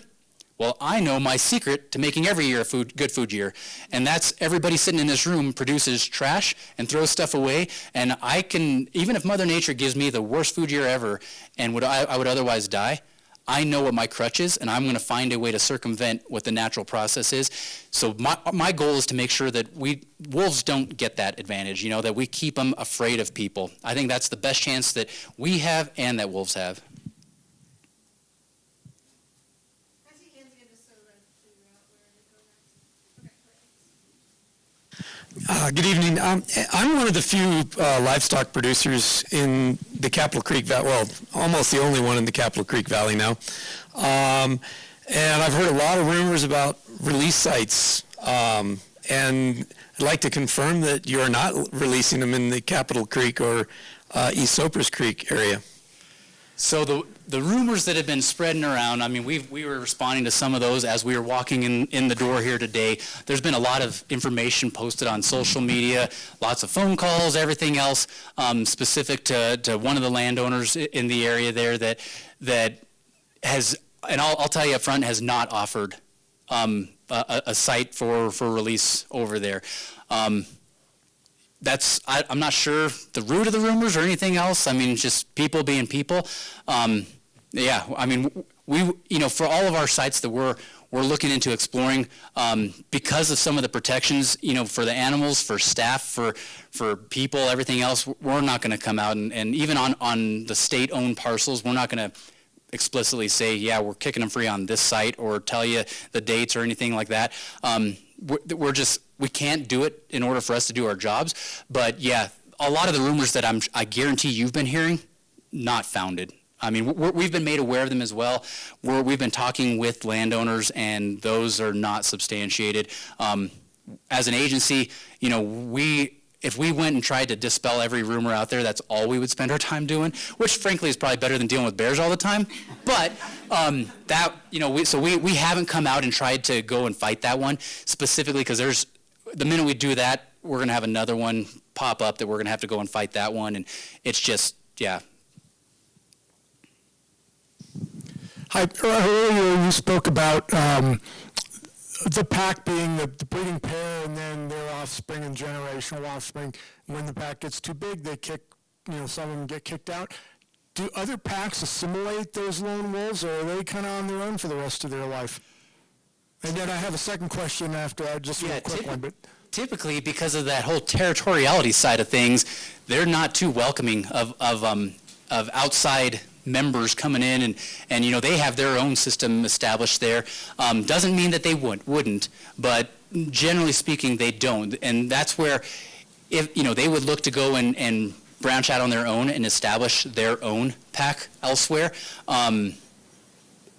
Well, I know my secret to making every year a good food year, and that's everybody sitting in this room produces trash and throws stuff away, and I can, even if Mother Nature gives me the worst food year ever and I would otherwise die, I know what my crutch is, and I'm going to find a way to circumvent what the natural process is. So my goal is to make sure that wolves don't get that advantage, that we keep them afraid of people. I think that's the best chance that we have and that wolves have. Good evening. I'm one of the few livestock producers in the Capitol Creek Valley, well, almost the only one in the Capitol Creek Valley now. And I've heard a lot of rumors about release sites. And I'd like to confirm that you're not releasing them in the Capitol Creek or East Sopers Creek area. So the rumors that have been spreading around, I mean, we were responding to some of those as we were walking in the door here today. There's been a lot of information posted on social media, lots of phone calls, everything else, specific to one of the landowners in the area there that has, and I'll tell you up front, has not offered a site for release over there. I'm not sure the root of the rumors or anything else. I mean, just people being people. Yeah, I mean, for all of our sites that we're looking into exploring, because of some of the protections, for the animals, for staff, for people, everything else, we're not going to come out and even on the state-owned parcels, we're not going to explicitly say, yeah, we're kicking them free on this site or tell you the dates or anything like that. We can't do it in order for us to do our jobs. But yeah, a lot of the rumors that I guarantee you've been hearing, not founded. I mean, we've been made aware of them as well. We've been talking with landowners, and those are not substantiated. As an agency, if we went and tried to dispel every rumor out there, that's all we would spend our time doing, which frankly is probably better than dealing with bears all the time. But we haven't come out and tried to go and fight that one specifically because the minute we do that, we're going to have another one pop up that we're going to have to go and fight that one, and it's just, yeah. Hi, earlier you spoke about the pack being the breeding pair and then their offspring and generational offspring. When the pack gets too big, they some of them get kicked out. Do other packs assimilate those lone wolves, or are they kind of on their own for the rest of their life? And then I have a second question after that, just a quick one. But typically, because of that whole territoriality side of things, they're not too welcoming of outside members coming in, and they have their own system established there. Doesn't mean that they wouldn't, but generally speaking, they don't. And that's where, if they would look to go and branch out on their own and establish their own pack elsewhere.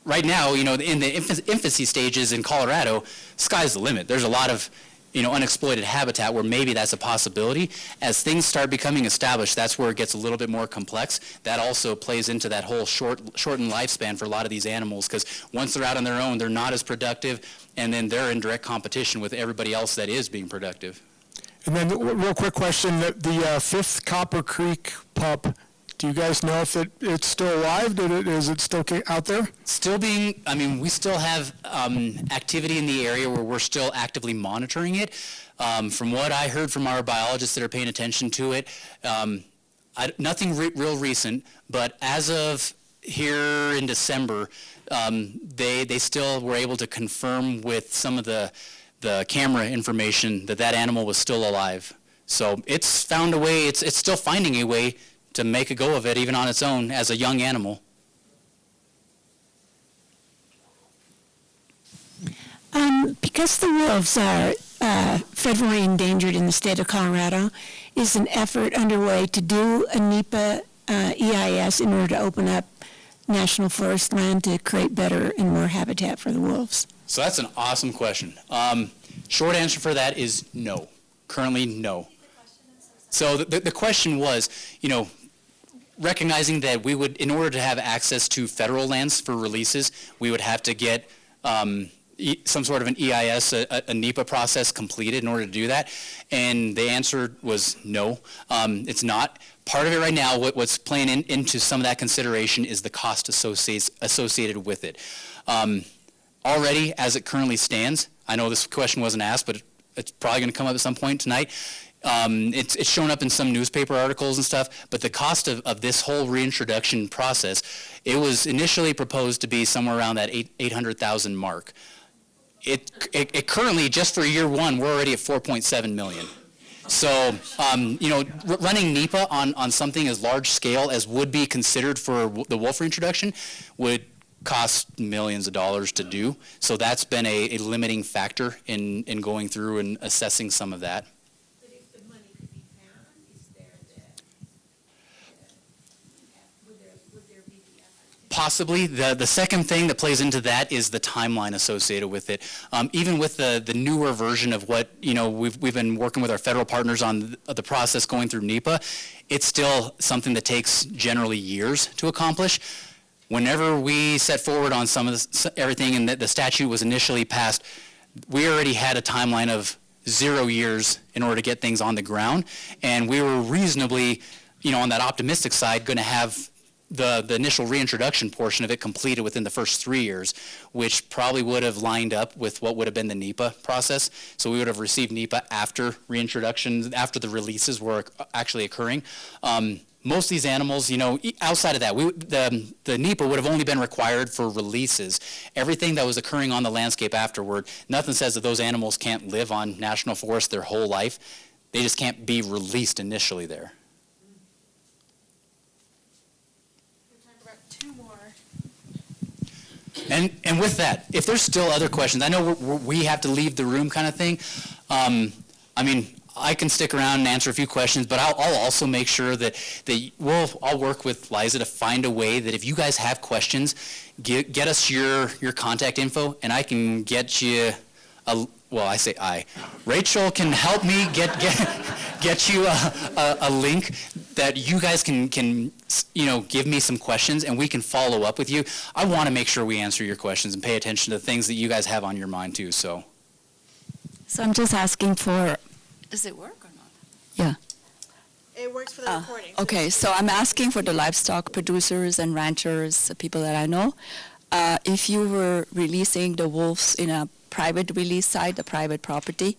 Right now, in the infancy stages in Colorado, sky's the limit. There's a lot of unexploited habitat where maybe that's a possibility. As things start becoming established, that's where it gets a little bit more complex. That also plays into that whole shortened lifespan for a lot of these animals, because once they're out on their own, they're not as productive, and then they're in direct competition with everybody else that is being productive. And then real quick question, the fifth Copper Creek pup, do you guys know if it's still alive? Is it still out there? Still being, we still have activity in the area where we're still actively monitoring it. From what I heard from our biologists that are paying attention to it, nothing real recent, but as of here in December, they still were able to confirm with some of the camera information that animal was still alive. So it's found a way, it's still finding a way to make a go of it, even on its own, as a young animal. Because the wolves are federally endangered in the state of Colorado, is an effort underway to do a NEPA EIS in order to open up national forest land to create better and more habitat for the wolves? So that's an awesome question. Short answer for that is no. Currently, no. So the question was, recognizing that we would, in order to have access to federal lands for releases, we would have to get, some sort of an EIS, a NEPA process completed in order to do that? And the answer was no, it's not. Part of it right now, what's playing into some of that consideration is the cost associated with it. Already, as it currently stands, I know this question wasn't asked, but it's probably going to come up at some point tonight. It's shown up in some newspaper articles and stuff, but the cost of this whole reintroduction process, it was initially proposed to be somewhere around that $800,000 mark. It currently, just for year one, we're already at $4.7 million. So, running NEPA on something as large scale as would be considered for the wolf reintroduction would cost millions of dollars to do. So that's been a limiting factor in going through and assessing some of that. But if the money could be found, is there would there be the effort? Possibly. The second thing that plays into that is the timeline associated with it. Even with the newer version of what, we've been working with our federal partners on the process going through NEPA, it's still something that takes generally years to accomplish. Whenever we set forward on everything and the statute was initially passed, we already had a timeline of 0 years in order to get things on the ground. And we were reasonably, on that optimistic side, going to have the initial reintroduction portion of it completed within the first 3 years, which probably would have lined up with what would have been the NEPA process. So we would have received NEPA after reintroduction, after the releases were actually occurring. Most of these animals, outside of that, the NEPA would have only been required for releases. Everything that was occurring on the landscape afterward, nothing says that those animals can't live on national forest their whole life. They just can't be released initially there. And with that, if there's still other questions, I know we have to leave the room kind of thing. I can stick around and answer a few questions, but I'll also make sure that I'll work with Liza to find a way that if you guys have questions, get us your contact info, and I can get you Rachel can help me get you a link that you guys can give me some questions, and we can follow up with you. I want to make sure we answer your questions and pay attention to the things that you guys have on your mind too. So I'm just asking for. Does it work or not? Yeah. It works for the recording. Okay, so I'm asking for the livestock producers and ranchers, the people that I know, if you were releasing the wolves in a private release site, a private property,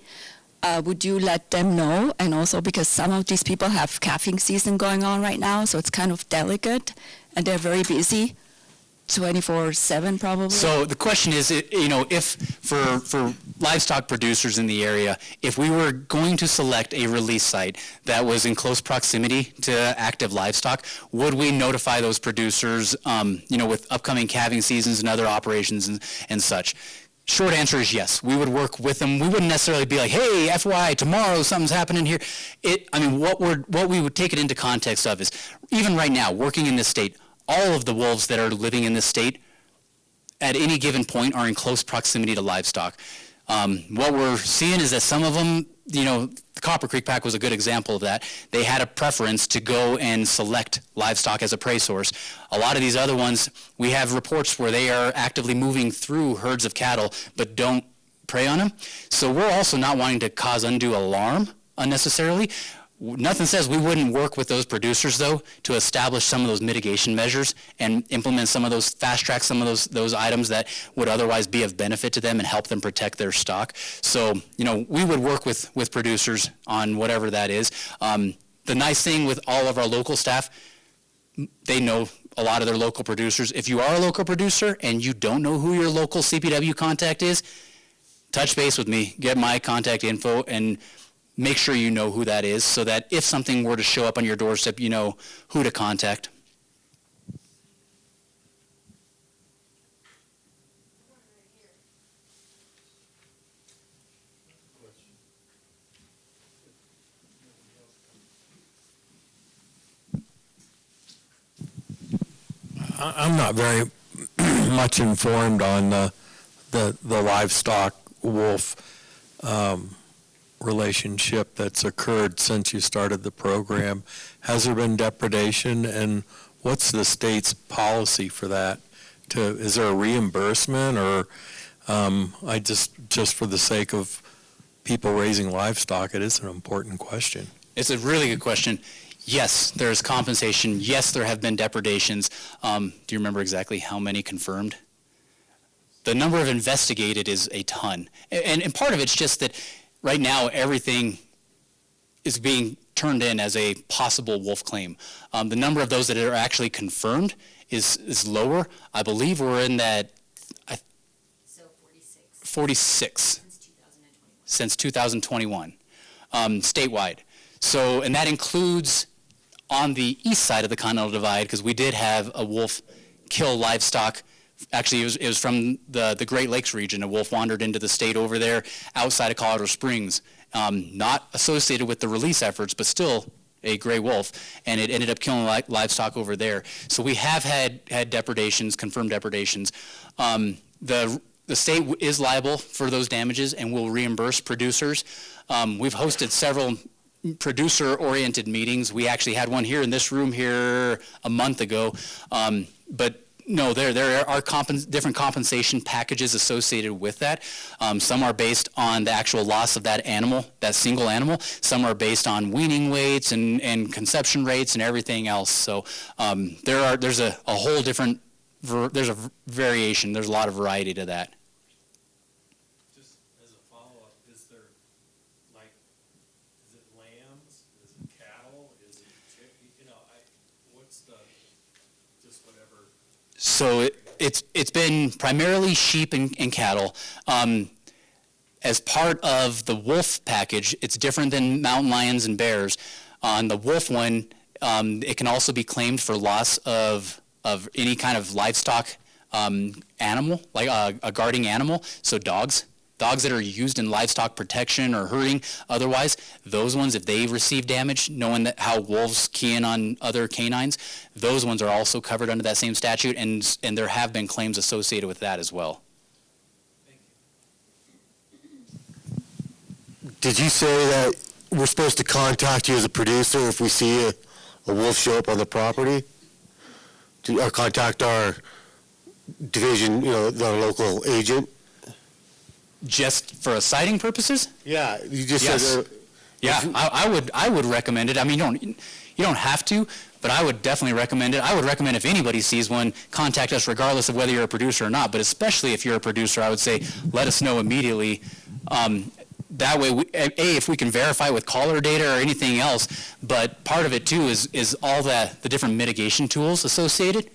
would you let them know? And also because some of these people have calving season going on right now, so it's kind of delicate, and they're very busy. 24/7 probably. So the question is, if for livestock producers in the area, if we were going to select a release site that was in close proximity to active livestock, would we notify those producers, with upcoming calving seasons and other operations and such? Short answer is yes. We would work with them. We wouldn't necessarily be like, hey, FYI, tomorrow something's happening here. What we would take it into context of is, even right now, working in this state, all of the wolves that are living in this state at any given point are in close proximity to livestock. What we're seeing is that some of them, the Copper Creek Pack was a good example of that. They had a preference to go and select livestock as a prey source. A lot of these other ones, we have reports where they are actively moving through herds of cattle but don't prey on them. So we're also not wanting to cause undue alarm unnecessarily. Nothing says we wouldn't work with those producers, though, to establish some of those mitigation measures and implement some of those, fast-track some of those items that would otherwise be of benefit to them and help them protect their stock. So, we would work with producers on whatever that is. The nice thing with all of our local staff, they know a lot of their local producers. If you are a local producer and you don't know who your local CPW contact is, touch base with me, get my contact info, and make sure you know who that is so that if something were to show up on your doorstep, you know who to contact. I'm not very much informed on the livestock wolf relationship that's occurred since you started the program. Has there been depredation, and what's the state's policy for that? Is there a reimbursement, or I just for the sake of people raising livestock, it is an important question. It's a really good question. Yes, there's compensation. Yes, there have been depredations. Do you remember exactly how many confirmed? The number of investigated is a ton. And part of it's just that right now everything is being turned in as a possible wolf claim. The number of those that are actually confirmed is lower. I believe we're in that 46 since 2021, statewide. So, and that includes on the east side of the Continental Divide, because we did have a wolf kill livestock. Actually, it was from the Great Lakes region. A wolf wandered into the state over there outside of Colorado Springs, not associated with the release efforts, but still a gray wolf, and it ended up killing livestock over there. So we have had depredations, confirmed depredations. The state is liable for those damages and will reimburse producers. We've hosted several producer-oriented meetings. We actually had one here in this room here a month ago. But no, there are different compensation packages associated with that. Some are based on the actual loss of that animal, that single animal. Some are based on weaning weights and conception rates and everything else. So there's a whole different, there's a variation. There's a lot of variety to that. Just as a follow-up, is there, like, is it lambs? Is it cattle? Is it chicken? What's the, just whatever? So it's been primarily sheep and cattle. As part of the wolf package, it's different than mountain lions and bears. On the wolf one, it can also be claimed for loss of any kind of livestock animal, like a guarding animal, so dogs that are used in livestock protection or herding otherwise, those ones, if they receive damage, knowing that how wolves key in on other canines, those ones are also covered under that same statute, and there have been claims associated with that as well. Did you say that we're supposed to contact you as a producer if we see a wolf show up on the property? Or contact our division, the local agent? Just for sighting purposes? Yeah, you just Yes. said. Yeah, I would recommend it. I mean, you don't have to, but I would definitely recommend it. I would recommend if anybody sees one, contact us regardless of whether you're a producer or not. But especially if you're a producer, I would say let us know immediately. That way, if we can verify with caller data or anything else, but part of it too is all the different mitigation tools associated.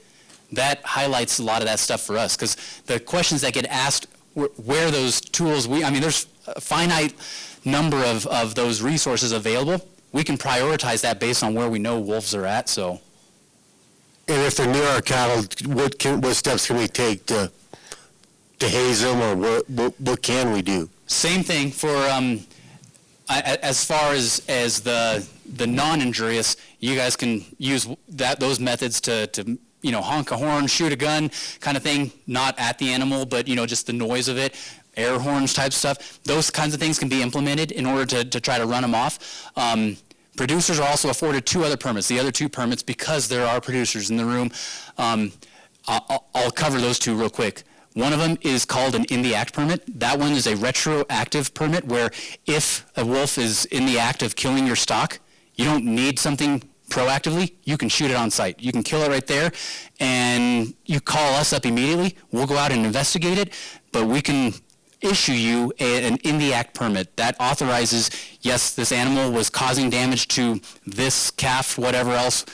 That highlights a lot of that stuff for us, because the questions that get asked, where those tools, there's a finite number of those resources available. We can prioritize that based on where we know wolves are at, so. And if they're near our cattle, what steps can we take to haze them, or what can we do? Same thing for, as far as the non-injurious, you guys can use those methods to honk a horn, shoot a gun kind of thing, not at the animal, but, just the noise of it, air horns type stuff. Those kinds of things can be implemented in order to try to run them off. Producers are also afforded two other permits. The other two permits, because there are producers in the room, I'll cover those two real quick. One of them is called an in the act permit. That one is a retroactive permit where if a wolf is in the act of killing your stock, you don't need something proactively, you can shoot it on site. You can kill it right there, and you call us up immediately. We'll go out and investigate it, but we can issue you an in the act permit that authorizes, yes, this animal was causing damage to this calf, whatever else.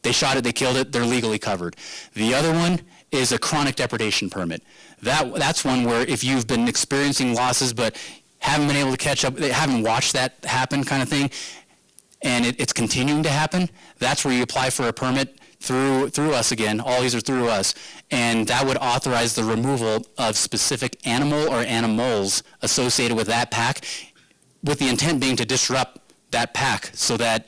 They shot it, they killed it, they're legally covered. The other one is a chronic depredation permit. That's one where if you've been experiencing losses but haven't been able to catch up, haven't watched that happen kind of thing, and it's continuing to happen, that's where you apply for a permit through us again. All these are through us. And that would authorize the removal of specific animal or animals associated with that pack, with the intent being to disrupt that pack so that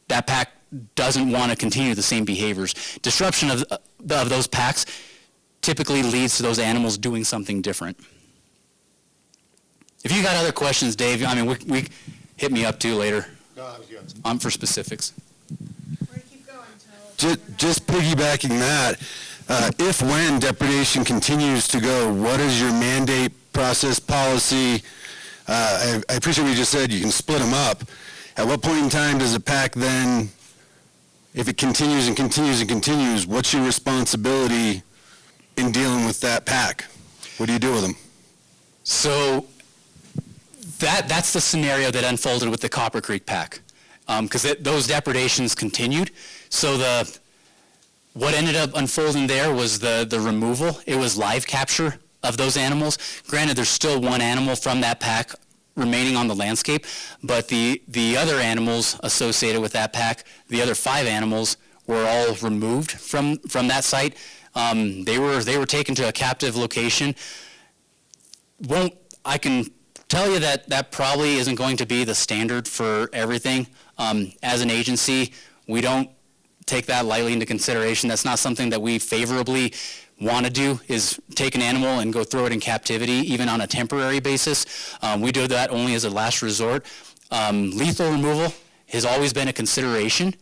that pack doesn't want to continue the same behaviors. Disruption of those packs typically leads to those animals doing something different. If you got other questions, Dave, we hit me up too later. I'm for specifics. Just piggybacking that, if when depredation continues to go, what is your mandate process, policy. I appreciate what you just said, you can split them up. At what point in time does a pack then, if it continues and continues and continues, what's your responsibility in dealing with that pack? What do you do with them? So that's the scenario that unfolded with the Copper Creek pack, because those depredations continued. So what ended up unfolding there was the removal. It was live capture of those animals. Granted, there's still one animal from that pack remaining on the landscape, but the other animals associated with that pack, the other 5 animals, were all removed from that site. They were taken to a captive location. I can tell you that probably isn't going to be the standard for everything. As an agency, we don't take that lightly into consideration. That's not something that we favorably want to do, is take an animal and go throw it in captivity, even on a temporary basis. We do that only as a last resort. Lethal removal has always been a consideration.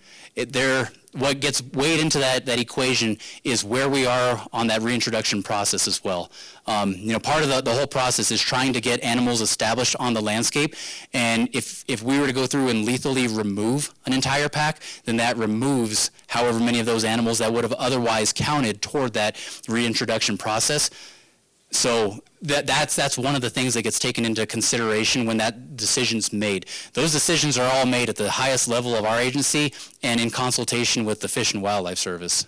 What gets weighed into that equation is where we are on that reintroduction process as well. Part of the whole process is trying to get animals established on the landscape, and if we were to go through and lethally remove an entire pack, then that removes however many of those animals that would have otherwise counted toward that reintroduction process. So that's one of the things that gets taken into consideration when that decision's made. Those decisions are all made at the highest level of our agency and in consultation with the Fish and Wildlife Service.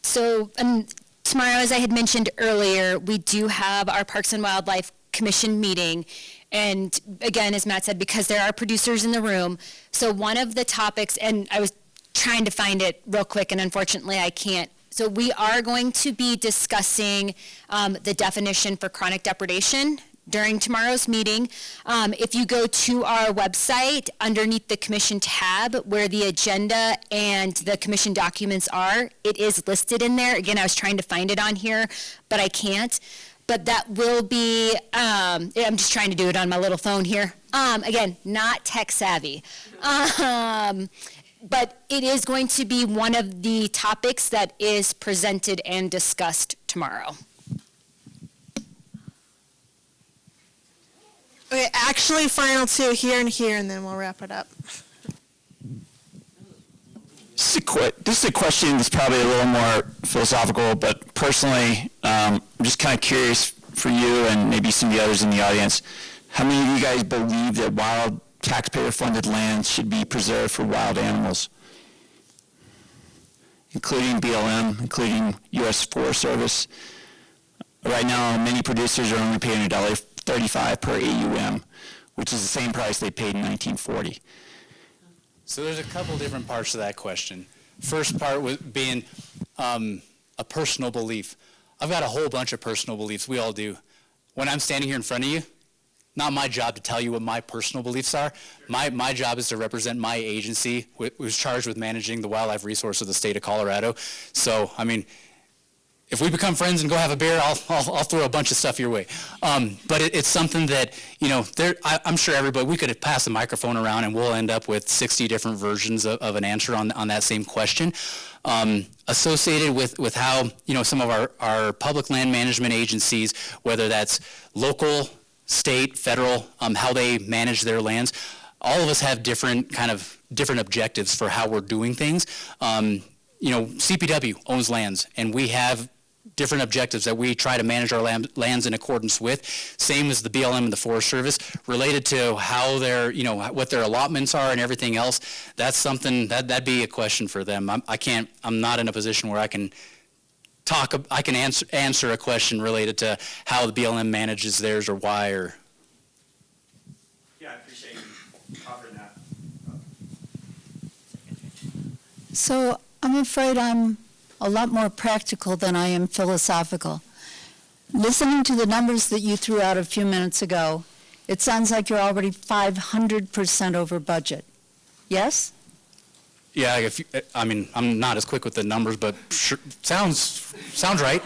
So tomorrow, as I had mentioned earlier, we do have our Parks and Wildlife Commission meeting. And again, as Matt said, because there are producers in the room, so one of the topics, and I was trying to find it real quick, and unfortunately I can't. So we are going to be discussing the definition for chronic depredation during tomorrow's meeting. If you go to our website, underneath the commission tab where the agenda and the commission documents are, it is listed in there. Again, I was trying to find it on here, but I can't. But that will be, I'm just trying to do it on my little phone here. Again, not tech savvy. But it is going to be one of the topics that is presented and discussed tomorrow. Okay, actually, final 2 here and here, and then we'll wrap it up. This is a question that's probably a little more philosophical, but personally, I'm just kind of curious for you and maybe some of the others in the audience, how many of you guys believe that wild taxpayer-funded lands should be preserved for wild animals, including BLM, including U.S. Forest Service? Right now, many producers are only paying $1.35 per AUM, which is the same price they paid in 1940. So there's a couple different parts to that question. First part being a personal belief. I've got a whole bunch of personal beliefs. We all do. When I'm standing here in front of you, not my job to tell you what my personal beliefs are. My job is to represent my agency, who's charged with managing the wildlife resource of the state of Colorado. So, I mean, if we become friends and go have a beer, I'll throw a bunch of stuff your way. But it's something that, I'm sure everybody, we could pass the microphone around and we'll end up with 60 different versions of an answer on that same question. Associated with how, some of our public land management agencies, whether that's local, state, federal, how they manage their lands, all of us have different objectives for how we're doing things. CPW owns lands, and we have different objectives that we try to manage our lands in accordance with. Same as the BLM and the Forest Service, related to how their, what their allotments are and everything else. That's something that'd be a question for them. I'm not in a position where I can answer a question related to how the BLM manages theirs or why or. Yeah, I appreciate you covering that. So I'm afraid I'm a lot more practical than I am philosophical. Listening to the numbers that you threw out a few minutes ago, it sounds like you're already 500% over budget. Yes? Yeah, I'm not as quick with the numbers, but sure, sounds right.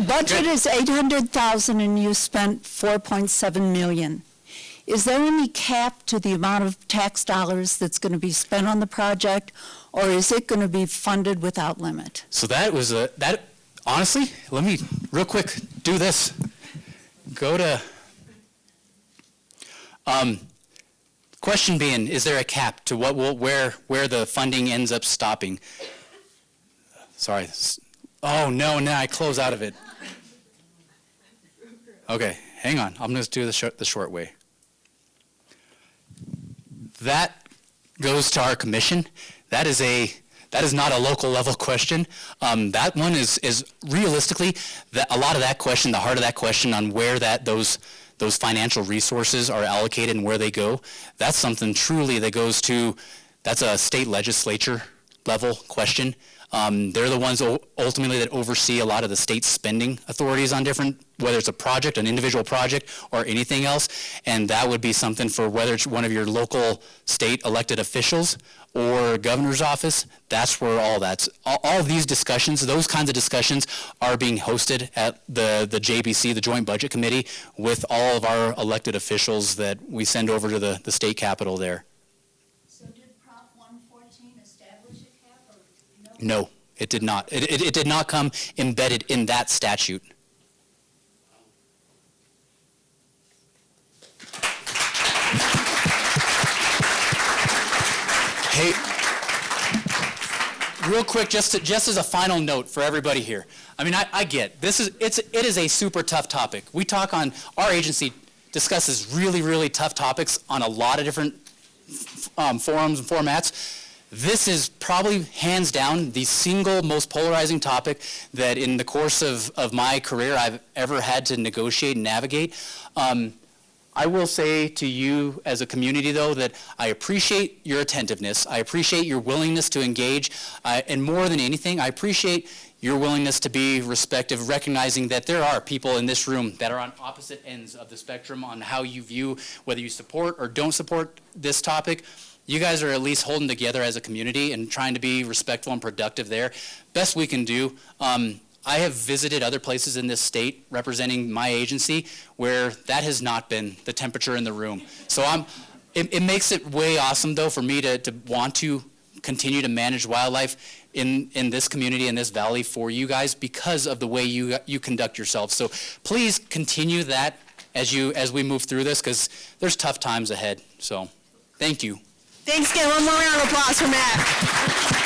Budget is $800,000 and you spent $4.7 million. Is there any cap to the amount of tax dollars that's going to be spent on the project, or is it going to be funded without limit? So that was honestly, let me real quick do this. Go to, question being, is there a cap to what will, where the funding ends up stopping? Sorry. Oh, no, I close out of it. Okay, hang on. I'm going to do the short way. That goes to our commission. That is not a local level question. That one is realistically, a lot of that question, the heart of that question on where those financial resources are allocated and where they go, that's something truly that goes to, that's a state legislature level question. They're the ones ultimately that oversee a lot of the state spending authorities on different, whether it's a project, an individual project, or anything else. And that would be something for whether it's one of your local state elected officials or governor's office. That's where all of these discussions, those kinds of discussions are being hosted at the JBC, the Joint Budget Committee, with all of our elected officials that we send over to the state capitol there. No, it did not. It did not come embedded in that statute. Hey, real quick, just as a final note for everybody here. I mean, I get it is a super tough topic. We talk on our agency discusses really, really tough topics on a lot of different forums and formats. This is probably hands down the single most polarizing topic that in the course of my career I've ever had to negotiate and navigate. I will say to you as a community though that I appreciate your attentiveness, I appreciate your willingness to engage, and more than anything I appreciate your willingness to be respectful, recognizing that there are people in this room that are on opposite ends of the spectrum on how you view whether you support or don't support this topic. You guys are at least holding together as a community and trying to be respectful and productive there. Best we can do. I have visited other places in this state representing my agency where that has not been the temperature in the room. So it makes it way awesome though for me to want to continue to manage wildlife in this community, in this valley for you guys because of the way you conduct yourselves. So please continue that as we move through this because there's tough times ahead. So thank you. Thanks again. One more round of applause for Matt.